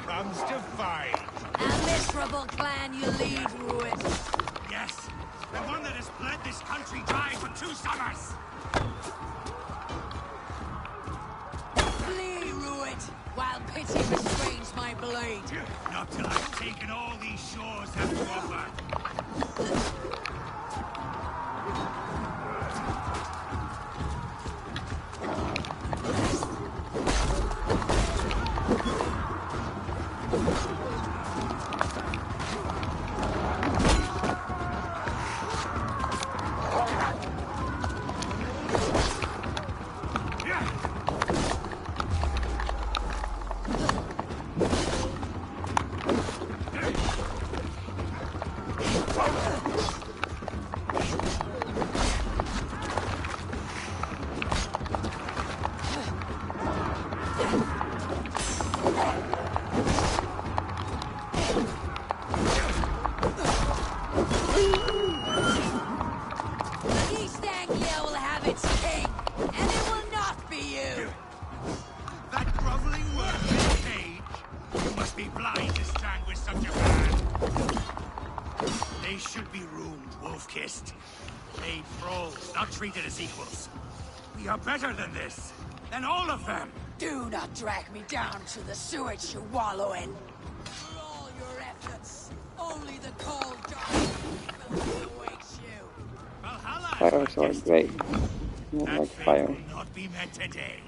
Comes to fight. A miserable clan you lead, Ruit. Yes, the one that has bled this country dry for 2 summers. Flee, Ruit, while pity restrains my blade. Not till I've taken all these shores have to offer. East Anglia will have its king, and it will not be you. That groveling worm in a cage? You must be blind to stand with such a man. They should be roomed, Wolf-Kissed. Made thralls, not treated as equals. We are better than this. Than all of them. Do not drag me down to the sewage you wallow in. For all your efforts, only the cold dark awaits you. Valhalla Fire sword, great. I don't that like fate fire. will not be met today.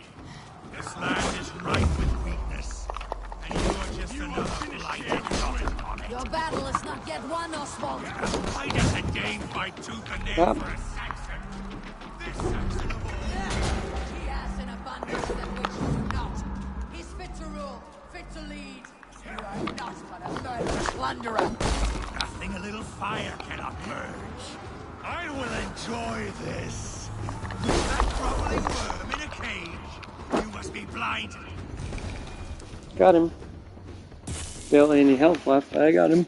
This land is rife with weakness, and you are just another blighted dot on it. Your battle is not yet won, Oswald. Why does a Dane fight tooth and nail Yep. for a Saxon? This Saxon of all. He has an abundance that which you do not. He's fit to rule, fit to lead. You are not but a murderous plunderer. Nothing a little fire cannot purge. I will enjoy this. That groveling worm in a cage. You must be blind. Got him. Barely any health left, but I got him.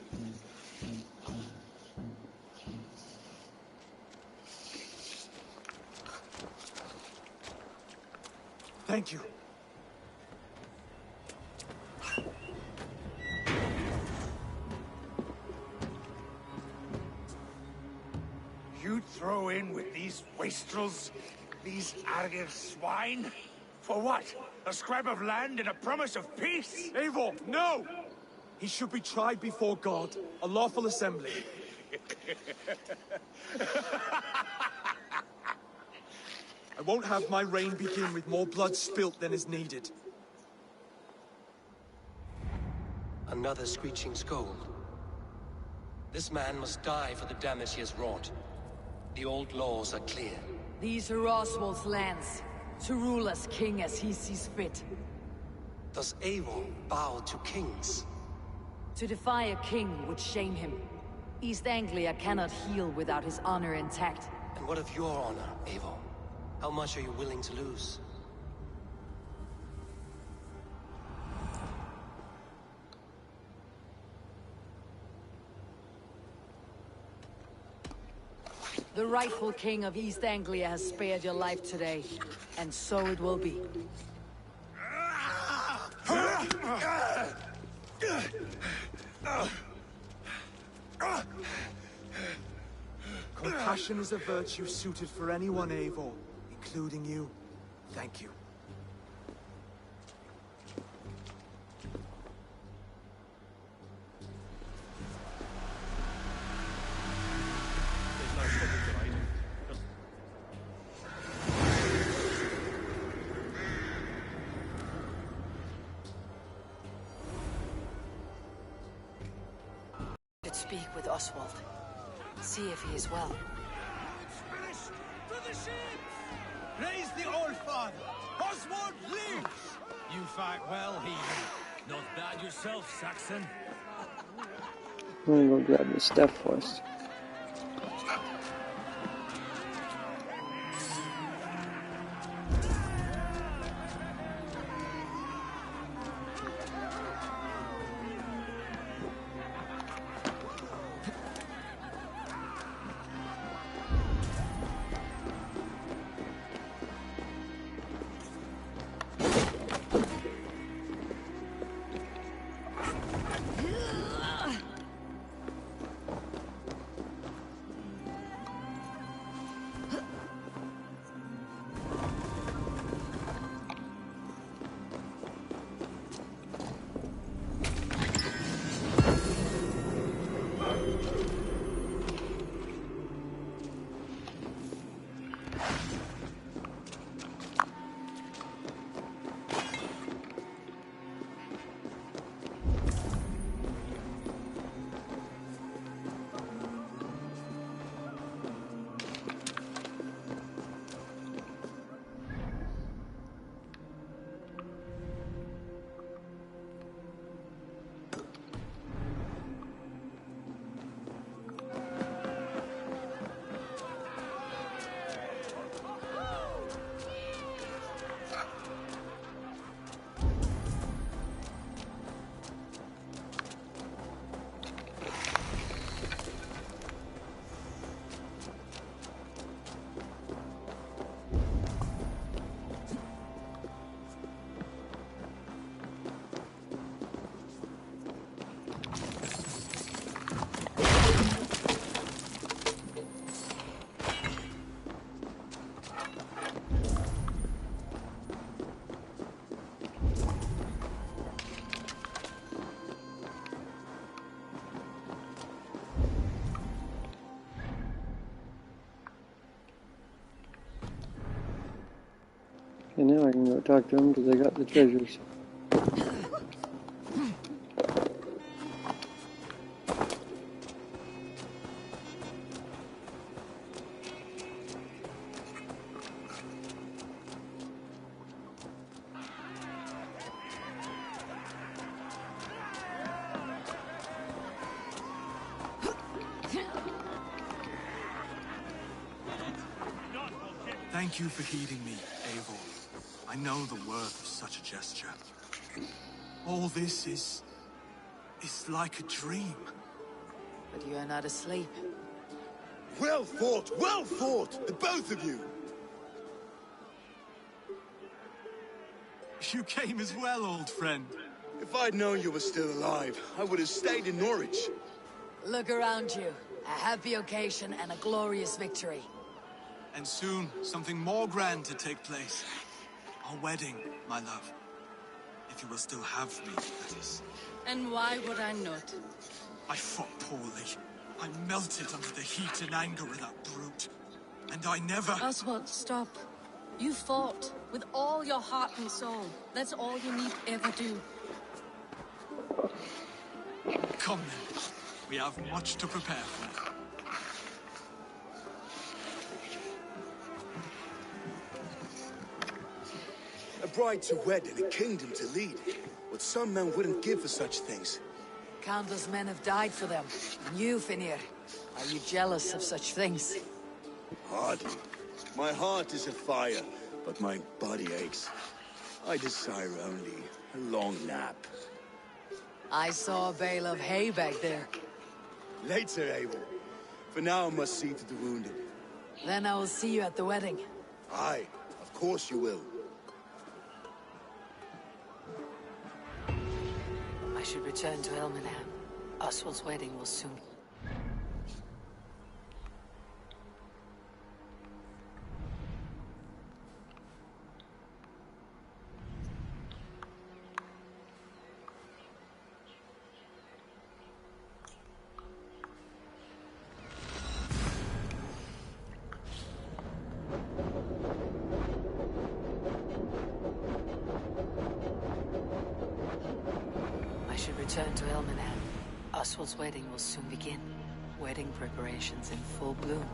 Thank you. You'd throw in with these wastrels? These Argir swine? For what? A scrap of land and a promise of peace? Eivor, no! He should be tried before God, a lawful assembly. I won't have my reign begin with more blood spilt than is needed. Another screeching scold. This man must die for the damage he has wrought. The old laws are clear. These are Oswald's lands, to rule as king as he sees fit. Does Eivor bow to kings? To defy a king would shame him. East Anglia cannot heal without his honor intact. And what of your honor, Eivor? How much are you willing to lose? The rightful king of East Anglia has spared your life today, and so it will be. Compassion is a virtue suited for anyone, Eivor, including you. Thank you. Speak with Oswald. See if he is well. Finished! To the ships! Praise the Old Father! Oswald lives! You fight well, heathen. Not bad yourself, Saxon. I'm gonna go grab the stuff first. And now I can go talk to him because I got the treasures. Thank you for heeding me, Eivor. I know the worth of such a gesture. All this is like a dream. But you are not asleep. Well fought, the both of you! You came as well, old friend. If I'd known you were still alive, I would have stayed in Norwich. Look around you. A happy occasion and a glorious victory. And soon, something more grand to take place. Our wedding, my love. If you will still have me, that is. And why would I not? I fought poorly. I melted under the heat and anger of that brute. And I never... Oswald, stop. You fought with all your heart and soul. That's all you need ever do. Come then. We have much to prepare for. A bride to wed and a kingdom to lead. What some men wouldn't give for such things. Countless men have died for them. And you, Finir, are you jealous of such things? Hardly. My heart is afire, but my body aches. I desire only a long nap. I saw a bale of hay back there. Later, Abel. For now, I must see to the wounded. Then I will see you at the wedding. Aye, of course you will. I should return to Elmenham. Oswald's wedding will soon. Return to Elmenham. Oswald's wedding will soon begin. Wedding preparations in full bloom.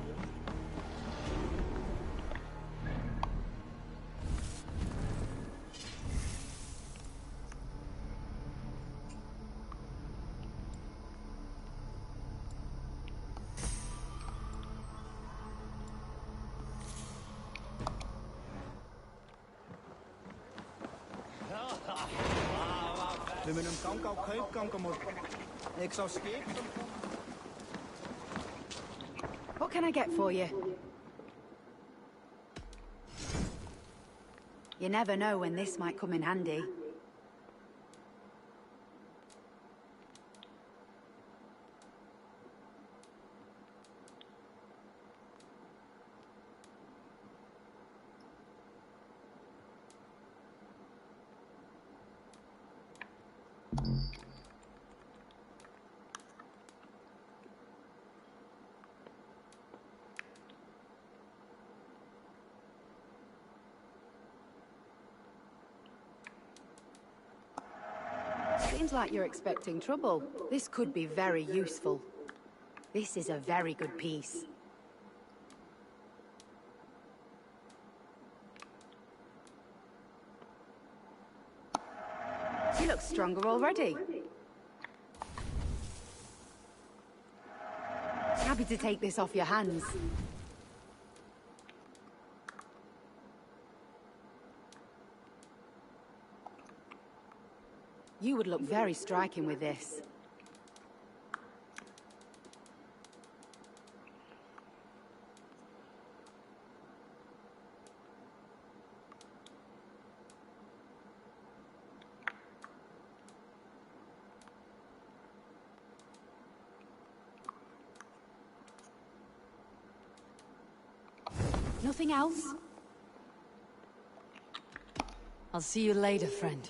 What can I get for you? You never know when this might come in handy. Seems like you're expecting trouble. This could be very useful. This is a very good piece. You look stronger already. Happy to take this off your hands. You would look very striking with this. Nothing else? I'll see you later, friend.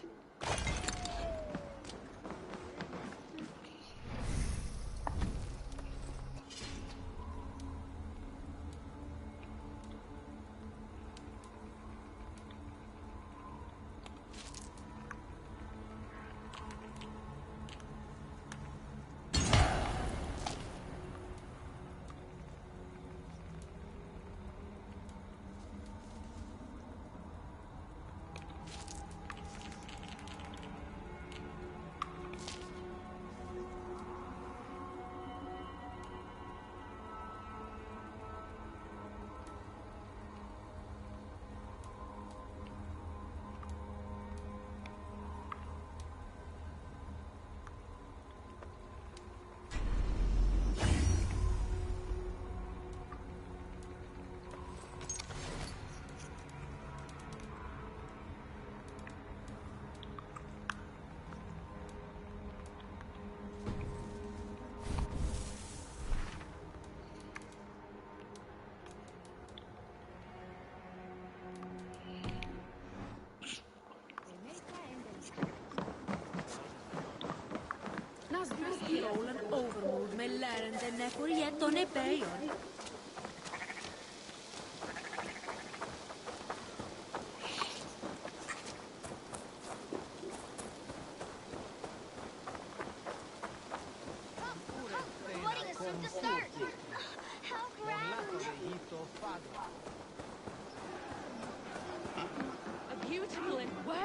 Rollen overmoed med lærerne for gjetterne beier.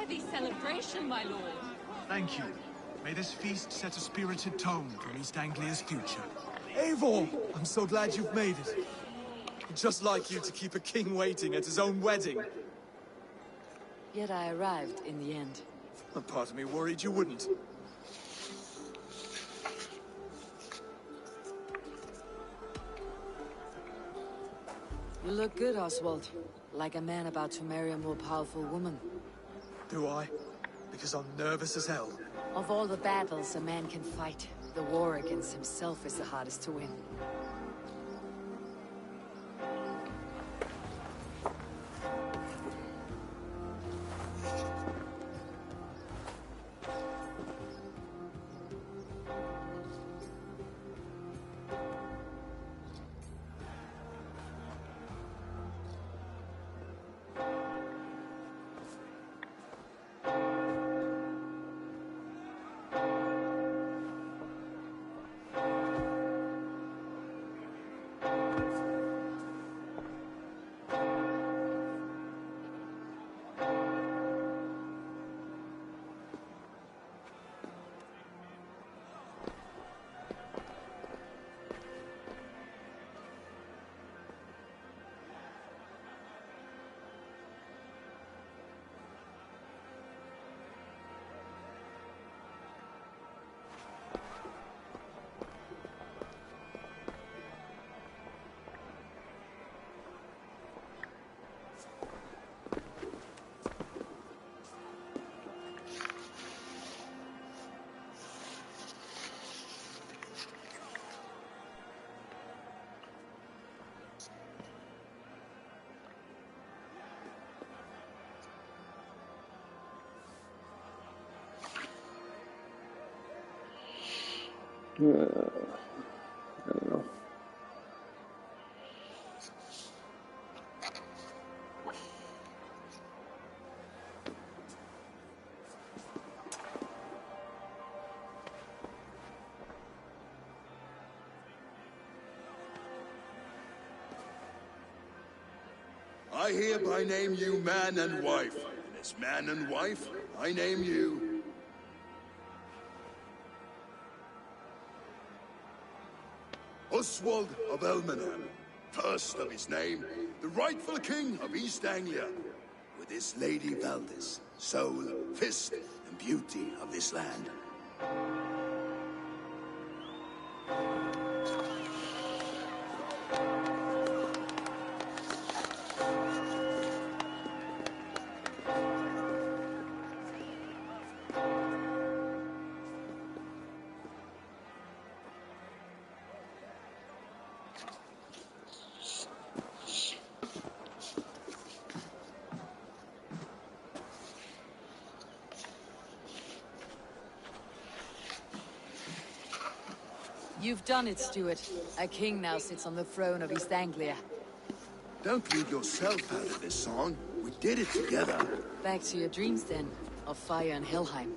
worthy celebration, my lord. Thank you. May this feast set a spirited tone for East Anglia's future. Eivor! I'm so glad you've made it. Just like you to keep a king waiting at his own wedding. Yet I arrived in the end. A part of me worried you wouldn't. You look good, Oswald. Like a man about to marry a more powerful woman. Do I? Because I'm nervous as hell. Of all the battles a man can fight, the war against himself is the hardest to win. I don't know. I hereby name you man and wife. And as man and wife, I name you... Oswald of Elmenham, first of his name, the rightful king of East Anglia, with his lady Valdis, soul, fist, and beauty of this land. You've done it, Stuart. A king now sits on the throne of East Anglia. Don't leave yourself out of this song. We did it together. Back to your dreams, then, of fire and Helheim.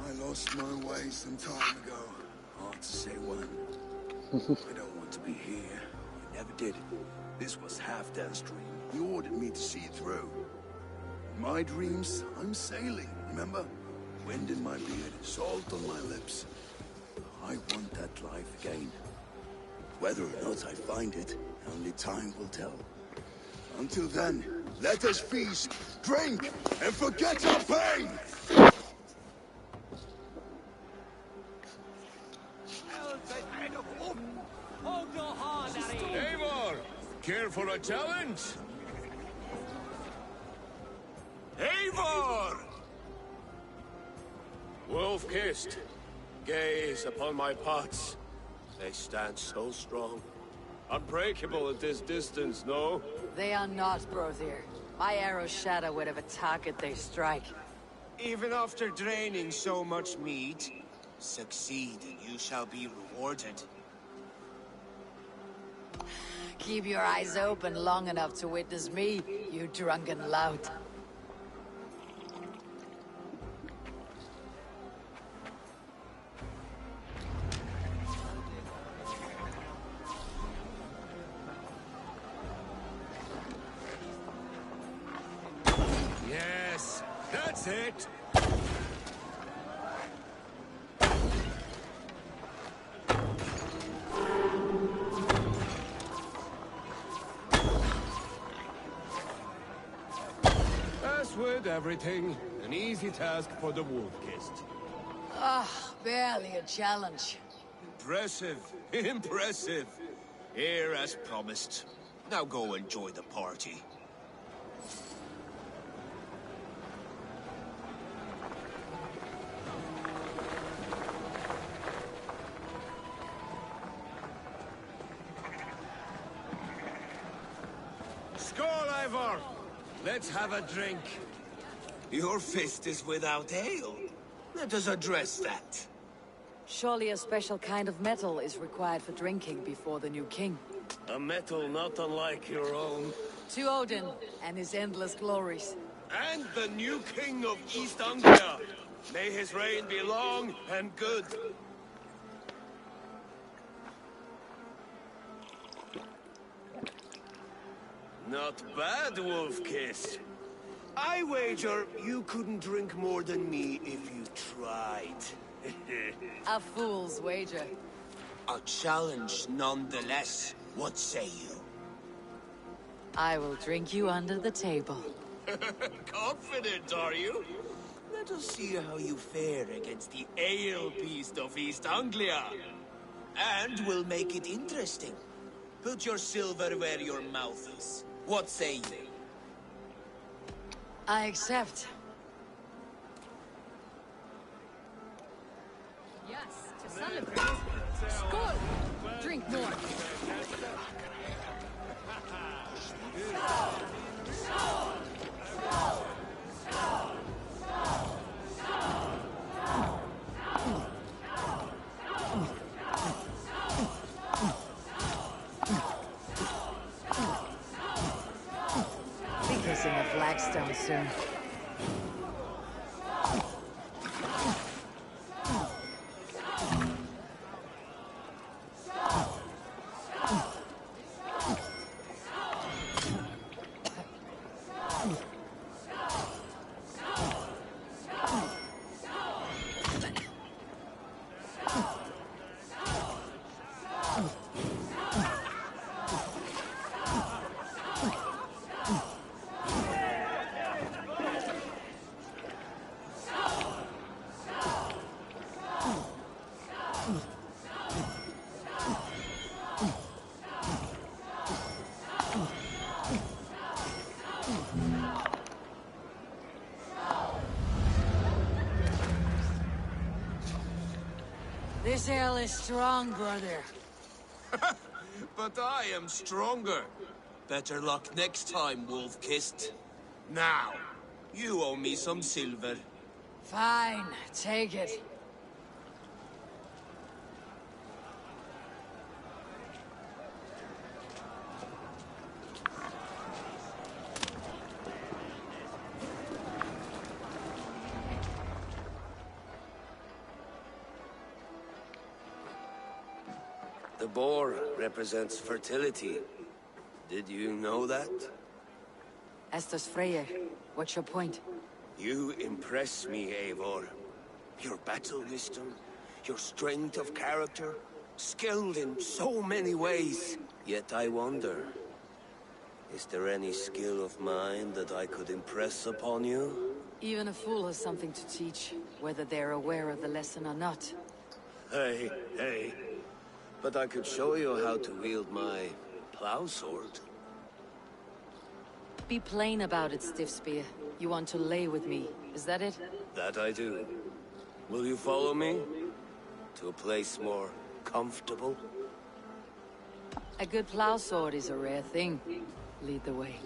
I lost my way some time ago. Hard to say when. I don't want to be here. I never did. This was Halfdan's dream. He ordered me to see it through. In my dreams, I'm sailing, remember? Wind in my beard, salt on my lips. I want that life again. Whether or not I find it, only time will tell. Until then, let us feast, drink, and forget our pain! Eivor, care for a challenge? Eivor! Wolf-kissed, gaze upon my pots. They stand so strong. Unbreakable at this distance, no? They are not, Brother. My arrows shatter whatever target they strike. Even after draining so much meat, succeed and you shall be rewarded. Keep your eyes open long enough to witness me, you drunken lout. Yes, it. As with everything, an easy task for the Wolf-Kissed. Ah, barely a challenge. Impressive. Impressive. Here as promised. Now go enjoy the party. Skål, Ivor! Let's have a drink. Your fist is without ale. Let us address that. Surely a special kind of metal is required for drinking before the new king. A metal not unlike your own. To Odin and his endless glories. And the new king of East Anglia. May his reign be long and good. Not bad, Wolf-Kiss. I wager you couldn't drink more than me if you tried. A fool's wager. A challenge nonetheless. What say you? I will drink you under the table. Confident, are you? Let us see how you fare against the ale beast of East Anglia. And we'll make it interesting. Put your silver where your mouth is. What say you? I accept. Yes, to celebrate. Skål! Drink more. Be kissing the flagstone soon. This ale is strong, brother. But I am stronger. Better luck next time, Wolf-Kissed. Now, you owe me some silver. Fine, take it. The boar represents fertility. Did you know that? Estes Freyr, what's your point? You impress me, Eivor. Your battle wisdom, your strength of character, skilled in so many ways. Yet I wonder, is there any skill of mine that I could impress upon you? Even a fool has something to teach, whether they're aware of the lesson or not. Hey, hey. But I could show you how to wield my plow sword. Be plain about it, Stiffspear. You want to lay with me, is that it? That I do. Will you follow me? To a place more comfortable? A good plow sword is a rare thing. Lead the way.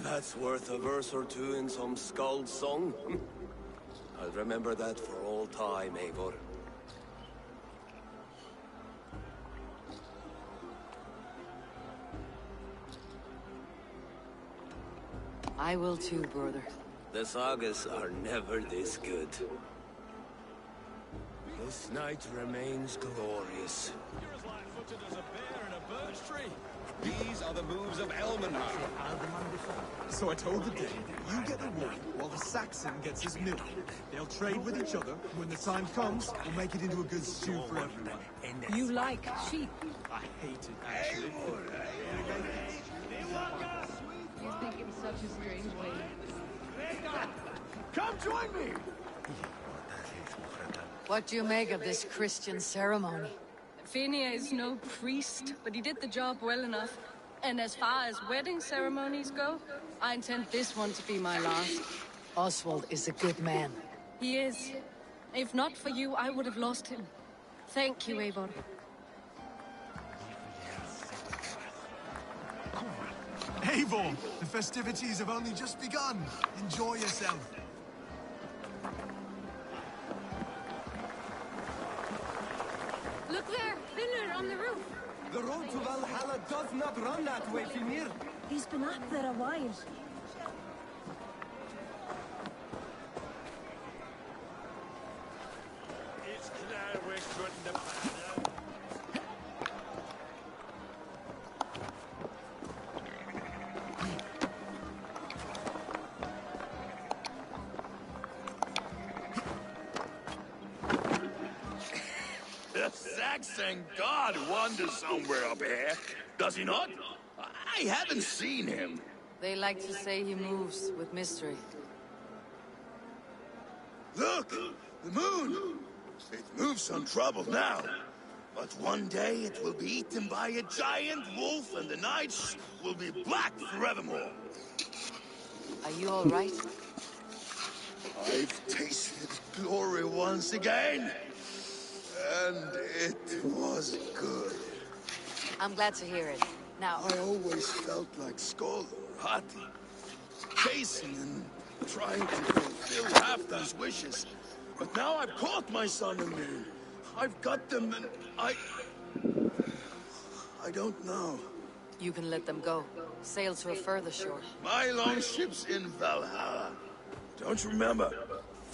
That's worth a verse or two in some skald's song. I'll remember that for all time, Eivor. I will too, brother. The sagas are never this good. This night remains glorious. You're as light-footed as a bear in a birch tree. These are the moves of Elmenhar. So I told the Dane, you get the wool while the Saxon gets his milk. They'll trade with each other. When the time comes, we'll make it into a good stew for everyone. You like sheep? I hate it, actually. You think in such a strange way. Come join me! What do you make of this Christian ceremony? Finia is no priest, but he did the job well enough. And as far as wedding ceremonies go, I intend this one to be my last. Oswald is a good man. He is. If not for you, I would have lost him. Thank you, Eivor. Eivor, the festivities have only just begun. Enjoy yourself. Look there! Thinner on the roof! The road to Valhalla does not run that way, Fimir. He's been up there a while. It's clear we're good in the battle. The Saxon god wanders somewhere up here, does he not? I haven't seen him. They like to say he moves with mystery. Look! The moon! It moves untroubled now. But one day it will be eaten by a giant wolf and the nights will be black forevermore. Are you all right? I've tasted glory once again. And it was good. I'm glad to hear it. Now, I always felt like Skoll or Hati, chasing and trying to fulfill Halfdan's wishes. But now I've caught my son and moon. I've got them and I don't know. you can let them go. Sail to a further shore. My longship's in Valhalla. Don't you remember?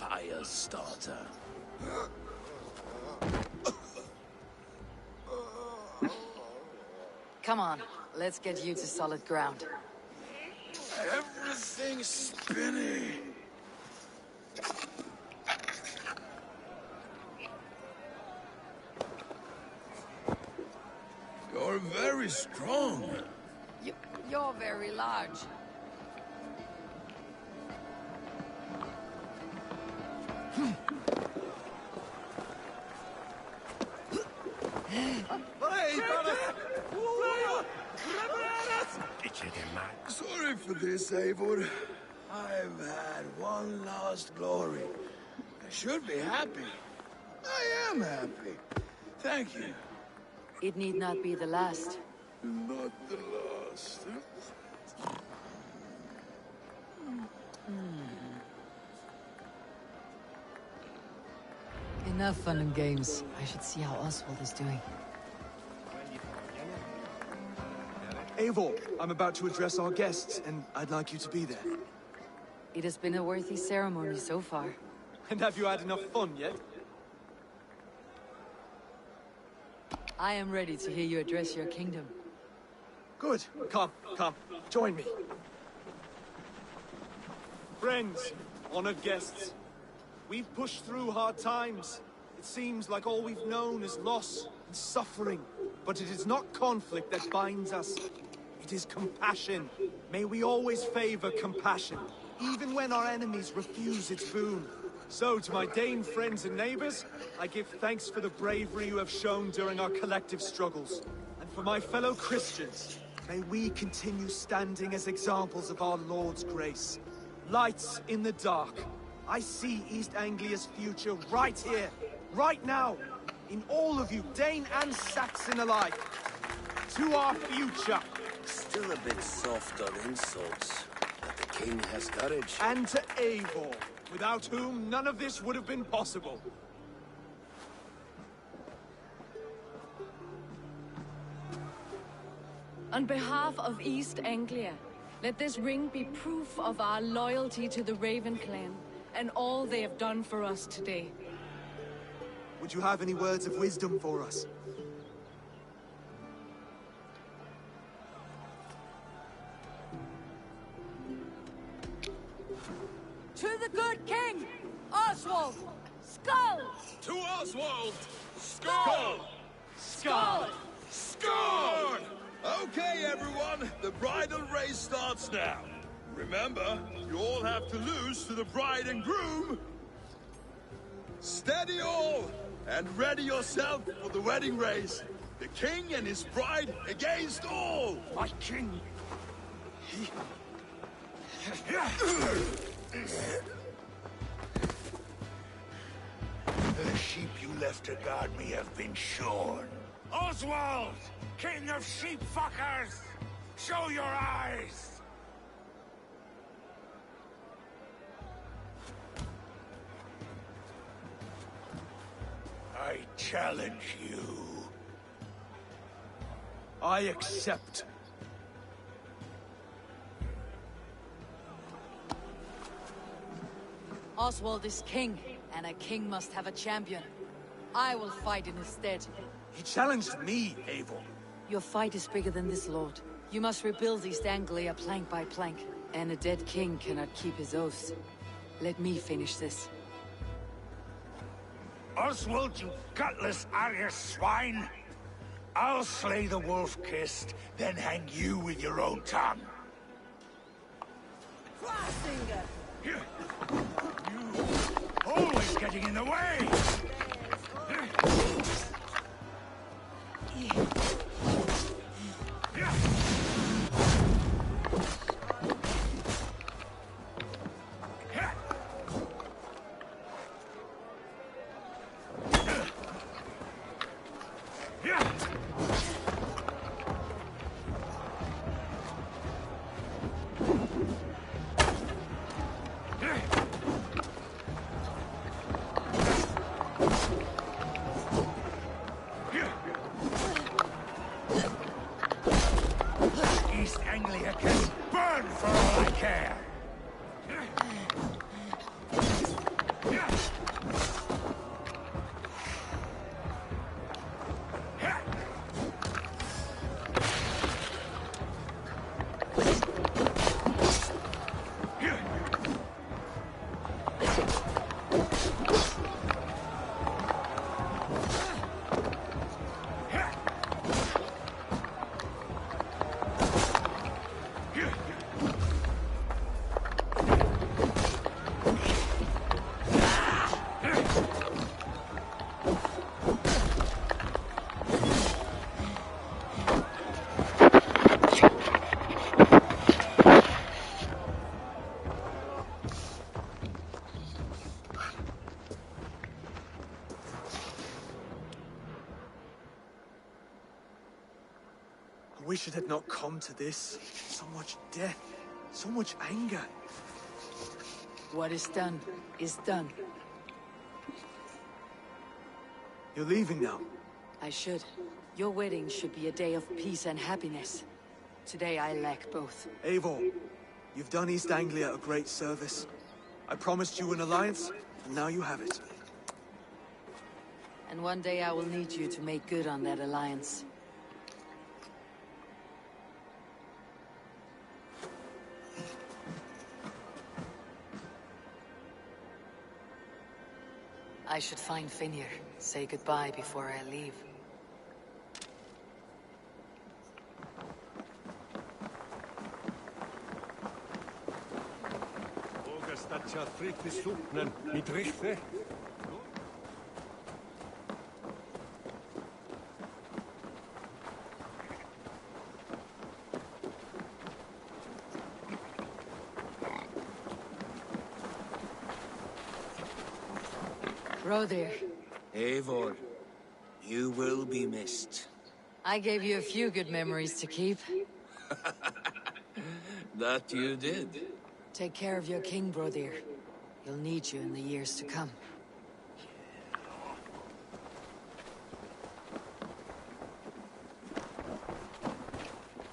Firestarter. Come on, let's get you to solid ground. Everything's spinning. You're very strong. You're very large. Sorry for this, Eivor. I've had one last glory. I should be happy. I am happy. Thank you. It need not be the last. Not the last. Enough fun and games. I should see how Oswald is doing. Eivor, I'm about to address our guests, and I'd like you to be there. It has been a worthy ceremony so far. And have you had enough fun yet? I am ready to hear you address your kingdom. Good. Come, join me. Friends, honored guests, we've pushed through hard times. It seems like all we've known is loss and suffering. But it is not conflict that binds us. It is compassion. May we always favor compassion, even when our enemies refuse its boon. So, to my Dane friends and neighbors, I give thanks for the bravery you have shown during our collective struggles. And for my fellow Christians, may we continue standing as examples of our Lord's grace. Lights in the dark. I see East Anglia's future right here, right now, in all of you, Dane and Saxon alike. To our future, Still a bit soft on insults, but the king has courage. And to Eivor, without whom none of this would have been possible. On behalf of East Anglia, let this ring be proof of our loyalty to the Raven clan and all they have done for us today. Would you have any words of wisdom for us? To the good king, Oswald! Skull! To Oswald! Skull! Skull! Skull! Okay, everyone, the bridal race starts now. Remember, you all have to lose to the bride and groom. Steady all, and ready yourself for the wedding race. The king and his bride against all. My king! The sheep you left to guard me have been shorn. Oswald! King of sheep fuckers! Show your eyes! I challenge you. I accept. Oswald is king, and a king must have a champion. I will fight in his stead. He challenged me, Eivor. Your fight is bigger than this, Lord. You must rebuild East Anglia plank by plank, and a dead king cannot keep his oaths. Let me finish this. Oswald, you gutless Arya swine! I'll slay the wolf-kissed, then hang you with your own tongue. Crossinger! You always getting in the way! East Anglia can burn for all I care! I wish it had not come to this. So much death, so much anger. What is done is done. You're leaving now. I should. Your wedding should be a day of peace and happiness. Today I lack both. Eivor, you've done East Anglia a great service. I promised you an alliance, and now you have it. And one day I will need you to make good on that alliance. I should find Finir, say goodbye before I leave. Row there. Eivor, you will be missed. I gave you a few good memories to keep. That you did. Take care of your king, brother. He'll need you in the years to come.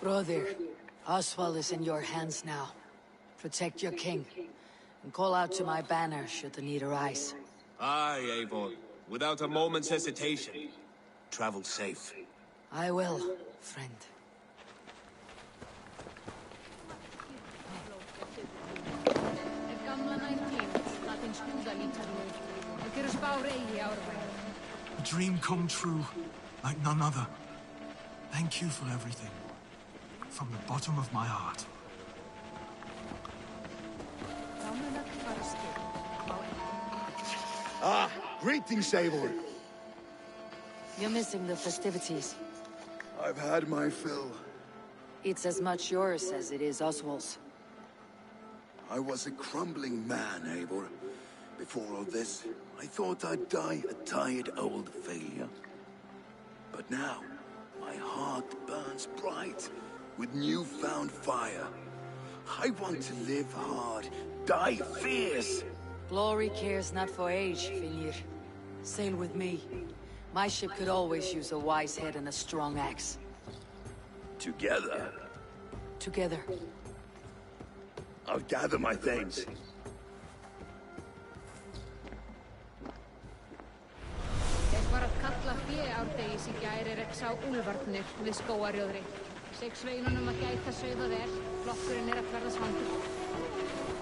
Brother, Oswald is in your hands now. Protect your king, and call out to my banner should the need arise. Aye, Eivor. Without a moment's hesitation. Travel safe. I will, friend. A dream come true, like none other. Thank you for everything. From the bottom of my heart. Ah, greetings, Eivor. You're missing the festivities. I've had my fill. It's as much yours as it is Oswald's. I was a crumbling man, Eivor. Before all this, I thought I'd die a tired old failure. But now, my heart burns bright with newfound fire. I want to live hard, die fierce. Glory cares not for age, Finnir. Sail with me. My ship could always use a wise head and a strong axe. Together? Together. I'll gather my things. Þeir var að kalla árdegis í gær sá úlfarnir við skógarjóðri. Sveinunum að gæta sauða vel, flokkurinn að verða svangur.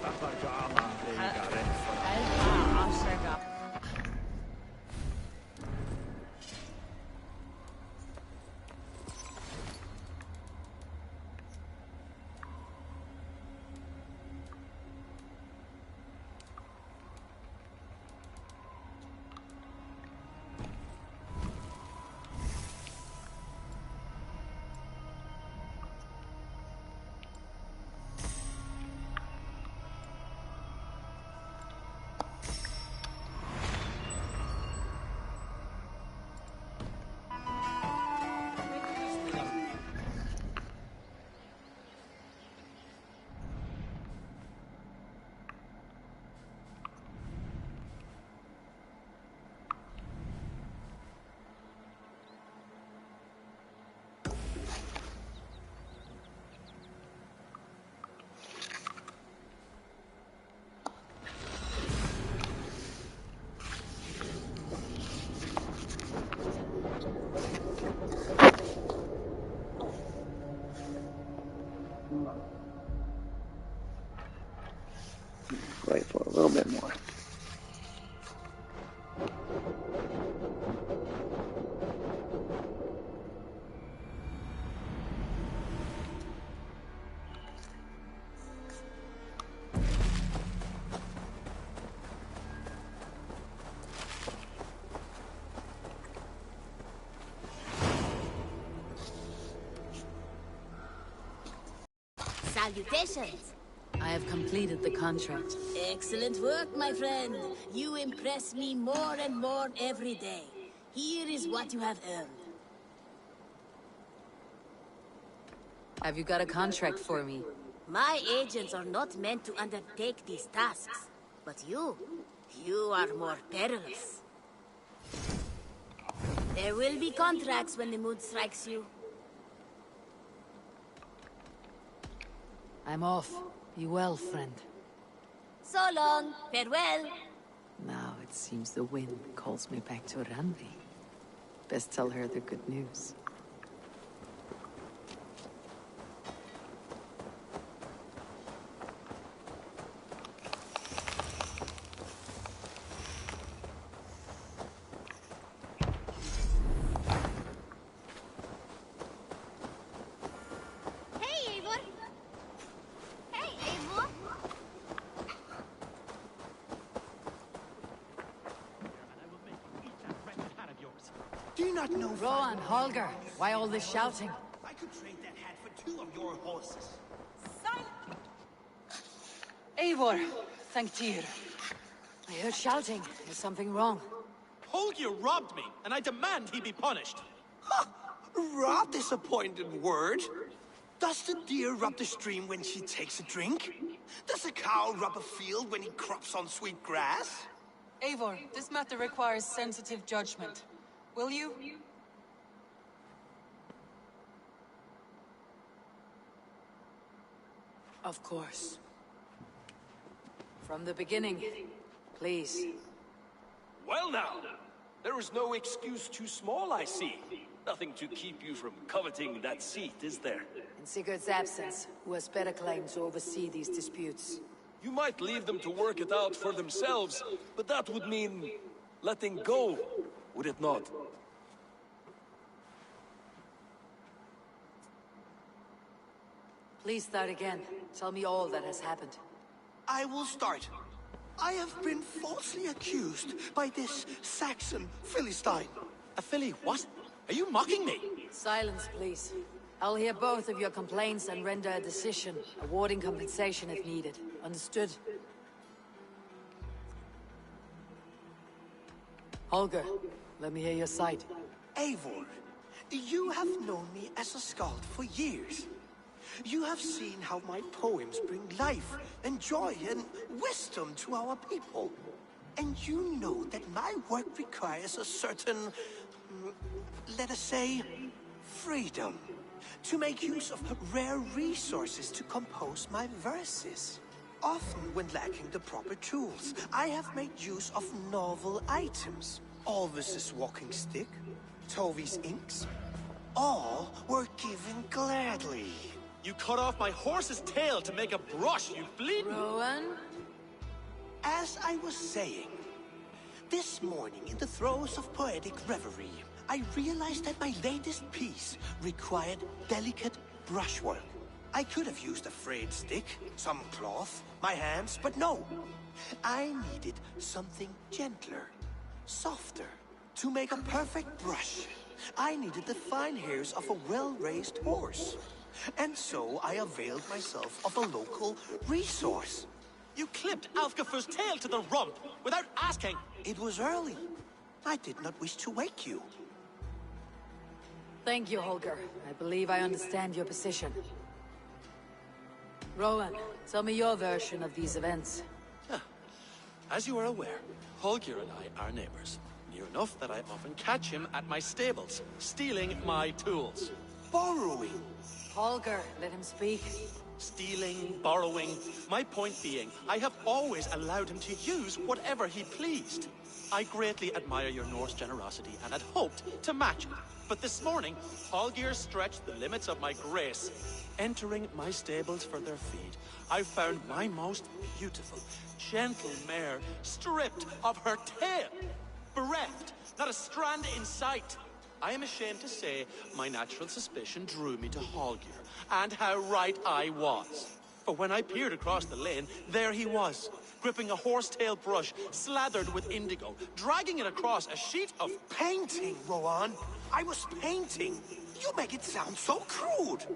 Það var gaman, drengarinn. Afsaka. Wait for a little bit more. Salutations! I have completed the contract. Excellent work, my friend. You impress me more and more every day. Here is what you have earned. Have you got a contract for me? My agents are not meant to undertake these tasks. But you are more perilous. There will be contracts when the mood strikes you. I'm off. Be well, friend. So long. Farewell. Now it seems the wind calls me back to Randi. Best tell her the good news. Do you not know... Rowan, Holger, why all this shouting? I could trade that hat for 2 of your horses. Eivor, thank Tyr. I heard shouting. Is something wrong? Holger robbed me, and I demand he be punished. Rot disappointed word. Does the deer rub the stream when she takes a drink? Does a cow rub a field when he crops on sweet grass? Eivor, this matter requires sensitive judgment. Will you? Of course. From the beginning, please. Well now, there is no excuse too small, I see. Nothing to keep you from coveting that seat, is there? In Sigurd's absence, who has better claim to oversee these disputes? You might leave them to work it out for themselves, but that would mean letting go, would it not? Please start again. Tell me all that has happened. I will start. I have been falsely accused by this Saxon Philistine. A Philly what? Are you mocking me? Silence, please. I'll hear both of your complaints and render a decision, awarding compensation if needed. Understood? Holger, let me hear your side. Eivor, you have known me as a skald for years. You have seen how my poems bring life and joy and wisdom to our people. And you know that my work requires a certain, let us say, freedom. To make use of rare resources to compose my verses. Often when lacking the proper tools, I have made use of novel items. Alvis's walking stick, Tovi's inks. All were given gladly. You cut off my horse's tail to make a brush, you bleeding... Rowan? As I was saying, this morning in the throes of poetic reverie, I realized that my latest piece required delicate brushwork. I could have used a frayed stick, some cloth, my hands, but no. I needed something gentler, softer. To make a perfect brush, I needed the fine hairs of a well-raised horse. And so I availed myself of a local resource. You clipped Alfgafur's tail to the rump without asking. It was early. I did not wish to wake you. Thank you, Holger. I believe I understand your position. Rowan, tell me your version of these events. As you are aware, Holger and I are neighbors. Near enough that I often catch him at my stables, stealing my tools. Borrowing. Holger, let him speak. Stealing, borrowing. My point being, I have always allowed him to use whatever he pleased. I greatly admire your Norse generosity and had hoped to match it. But this morning, Holger stretched the limits of my grace. Entering my stables for their feed, I found my most beautiful, gentle mare stripped of her tail. Bereft, not a strand in sight. I am ashamed to say my natural suspicion drew me to Holger, and how right I was. For when I peered across the lane, there he was, gripping a horsetail brush slathered with indigo, dragging it across a sheet of... Painting, Rowan! I was painting! You make it sound so crude!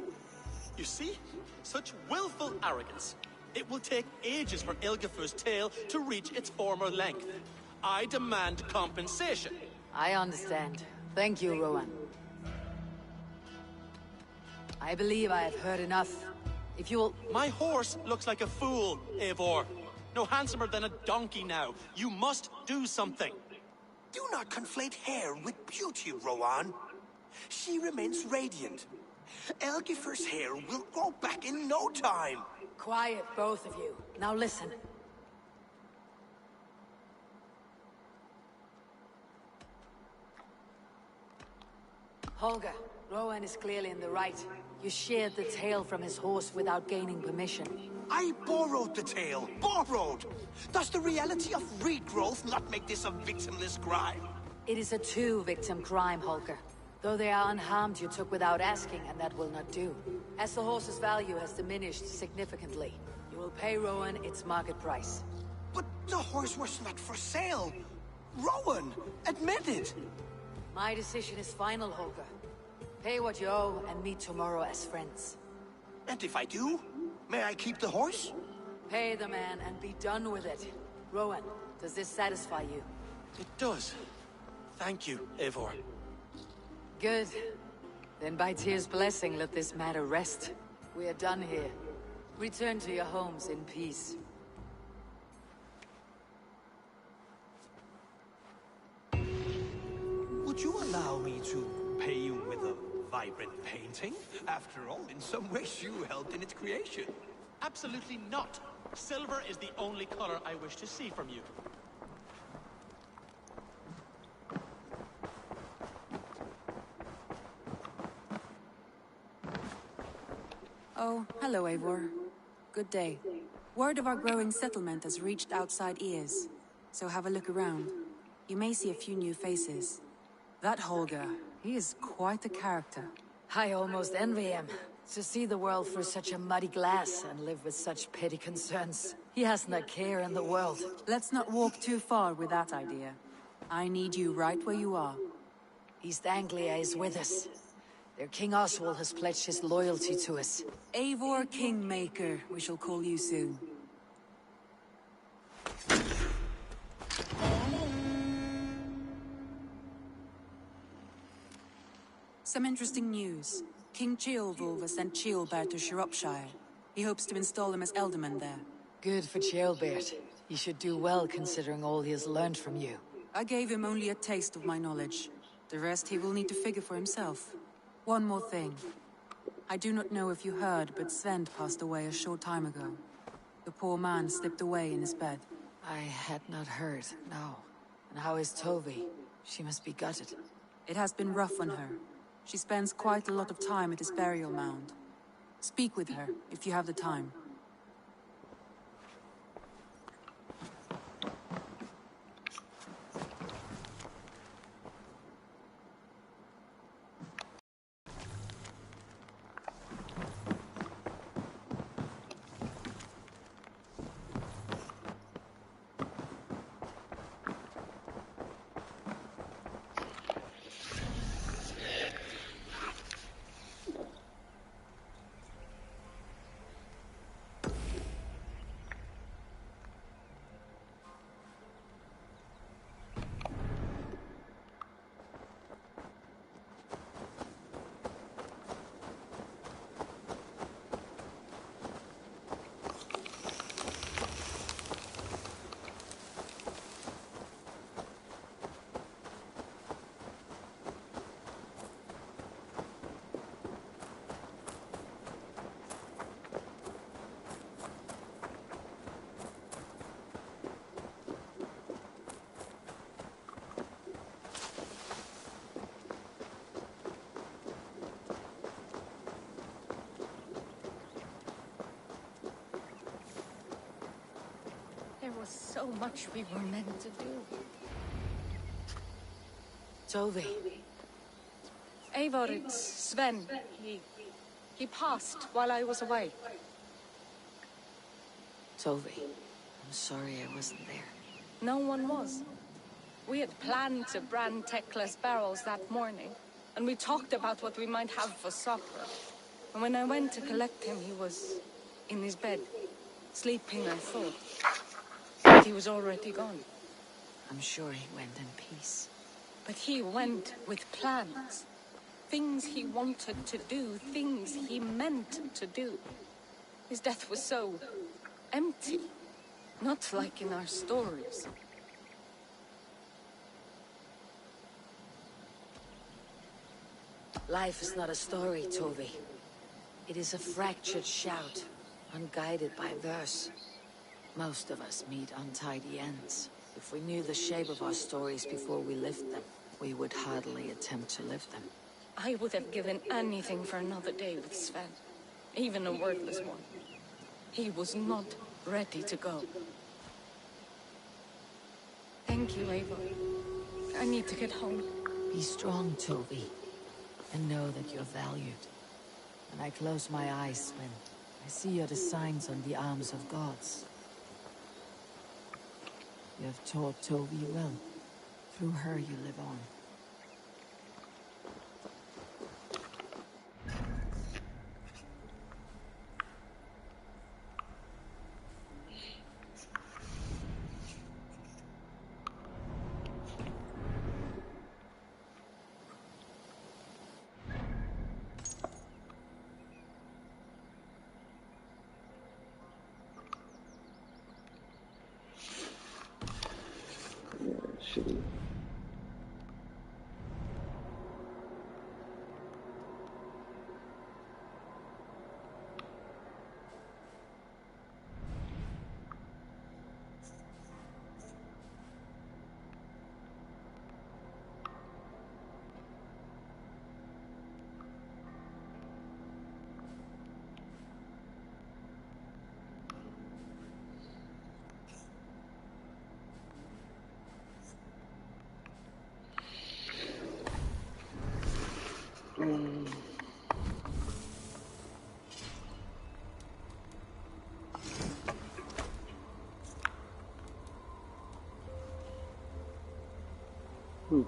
You see? Such willful arrogance. It will take ages for Ilgafur's tail to reach its former length. I demand compensation. I understand. Thank you, Rowan. I believe I have heard enough. If you'll... My horse looks like a fool, Eivor. No handsomer than a donkey now. You must do something. Do not conflate hair with beauty, Rowan. She remains radiant. Elgifur's hair will grow back in no time. Quiet, both of you. Now listen. Holger, Rowan is clearly in the right. You sheared the tail from his horse without gaining permission. I borrowed the tail. Borrowed! Does the reality of regrowth not make this a victimless crime? It is a two-victim crime, Holger. Though they are unharmed, you took without asking, and that will not do. As the horse's value has diminished significantly, you will pay Rowan its market price. But the horse was not for sale. Rowan, admit it. My decision is final, Holger. Pay what you owe and meet tomorrow as friends. And if I do, may I keep the horse? Pay the man and be done with it. Rowan, does this satisfy you? It does. Thank you, Eivor. Good. Then by Tyr's blessing, let this matter rest. We are done here. Return to your homes in peace. Would you allow me to pay you with a vibrant painting? After all, in some ways you helped in its creation. Absolutely not. Silver is the only color I wish to see from you. Oh, hello, Eivor. Good day. Word of our growing settlement has reached outside ears, so have a look around. You may see a few new faces. That Holger, he is quite a character. I almost envy him. To see the world through such a muddy glass and live with such petty concerns. He hasn't a care in the world. Let's not walk too far with that idea. I need you right where you are. East Anglia is with us. Their King Oswald has pledged his loyalty to us. Eivor Kingmaker, we shall call you soon. Some interesting news. King Ceolwulf has sent Ceolbert to Shropshire. He hopes to install him as Elderman there. Good for Ceolbert. He should do well considering all he has learned from you. I gave him only a taste of my knowledge. The rest he will need to figure for himself. One more thing. I do not know if you heard, but Sven passed away a short time ago. The poor man slipped away in his bed. I had not heard, no. And how is Tovi? She must be gutted. It has been rough on her. She spends quite a lot of time at his burial mound. Speak with her, if you have the time. There was so much we were meant to do. Tovi. Eivor, it's Sven. He passed while I was away. Tovi, I'm sorry I wasn't there. No one was. We had planned to brand Tekla's barrels that morning, and we talked about what we might have for supper. And when I went to collect him, he was in his bed, sleeping, I thought. But he was already gone. I'm sure he went in peace. But he went with plans. Things he wanted to do, things he meant to do. His death was so empty. Not like in our stories. Life is not a story, Tovi. It is a fractured shout, unguided by verse. Most of us meet untidy ends. If we knew the shape of our stories before we lived them, we would hardly attempt to live them. I would have given anything for another day with Sven. Even a wordless one. He was not ready to go. Thank you, Eivor. I need to get home. Be strong, Tovi, and know that you're valued. When I close my eyes, Sven, I see you're the signs on the arms of gods. You have taught Tovi well. Through her you live on. electricity. Cool.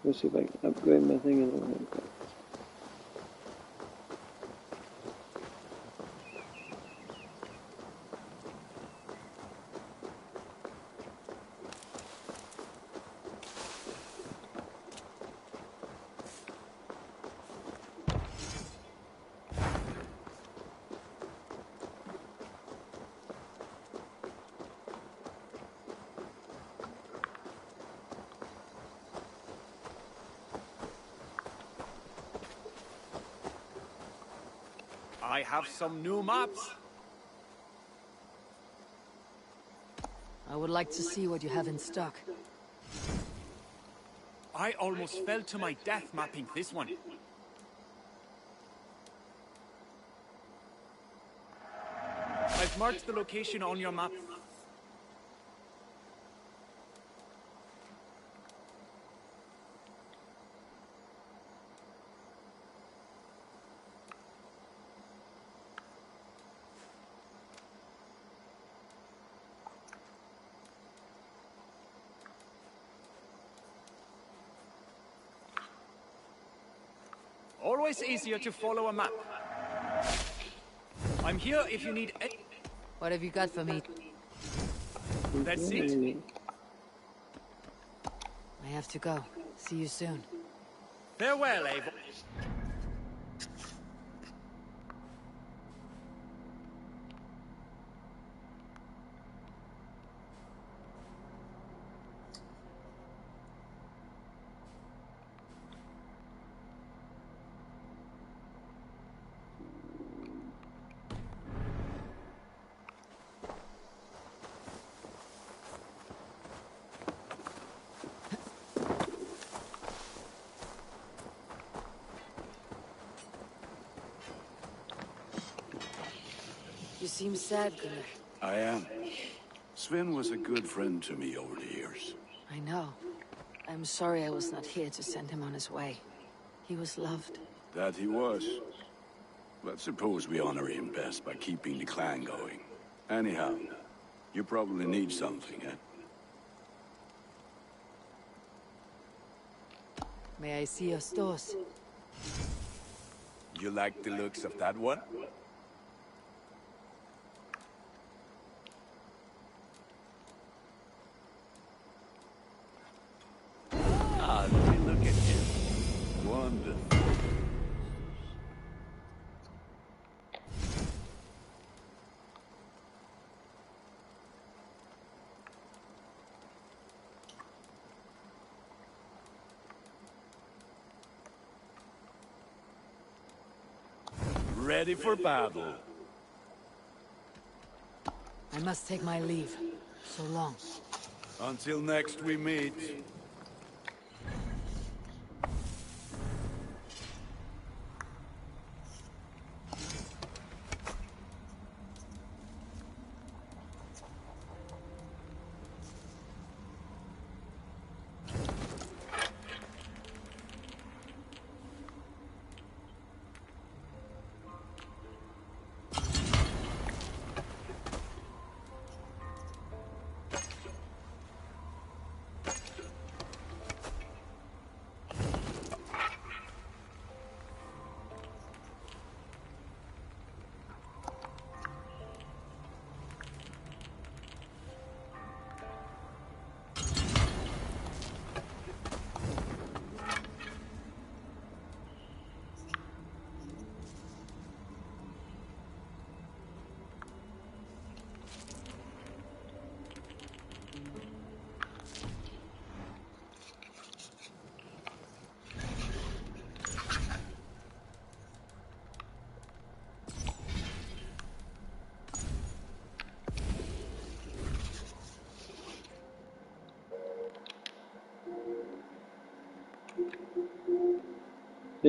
Let's see if I can upgrade my thing and then I have some new maps. I would like to see what you have in stock. I almost fell to my death mapping this one. I've marked the location on your map. Always easier to follow a map. I'm here if you need it. What have you got for me? That's it. I have to go. See you soon. Farewell, Eivor. You seem sad, Gunnar. I am. Sven was a good friend to me over the years. I know. I'm sorry I was not here to send him on his way. He was loved. That he was. But suppose we honor him best by keeping the clan going. Anyhow, you probably need something, eh? May I see your stores? You like the looks of that one? Ah, look at him. Wonderful. Ready for battle. I must take my leave. So long. Until next we meet.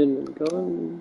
didn't go.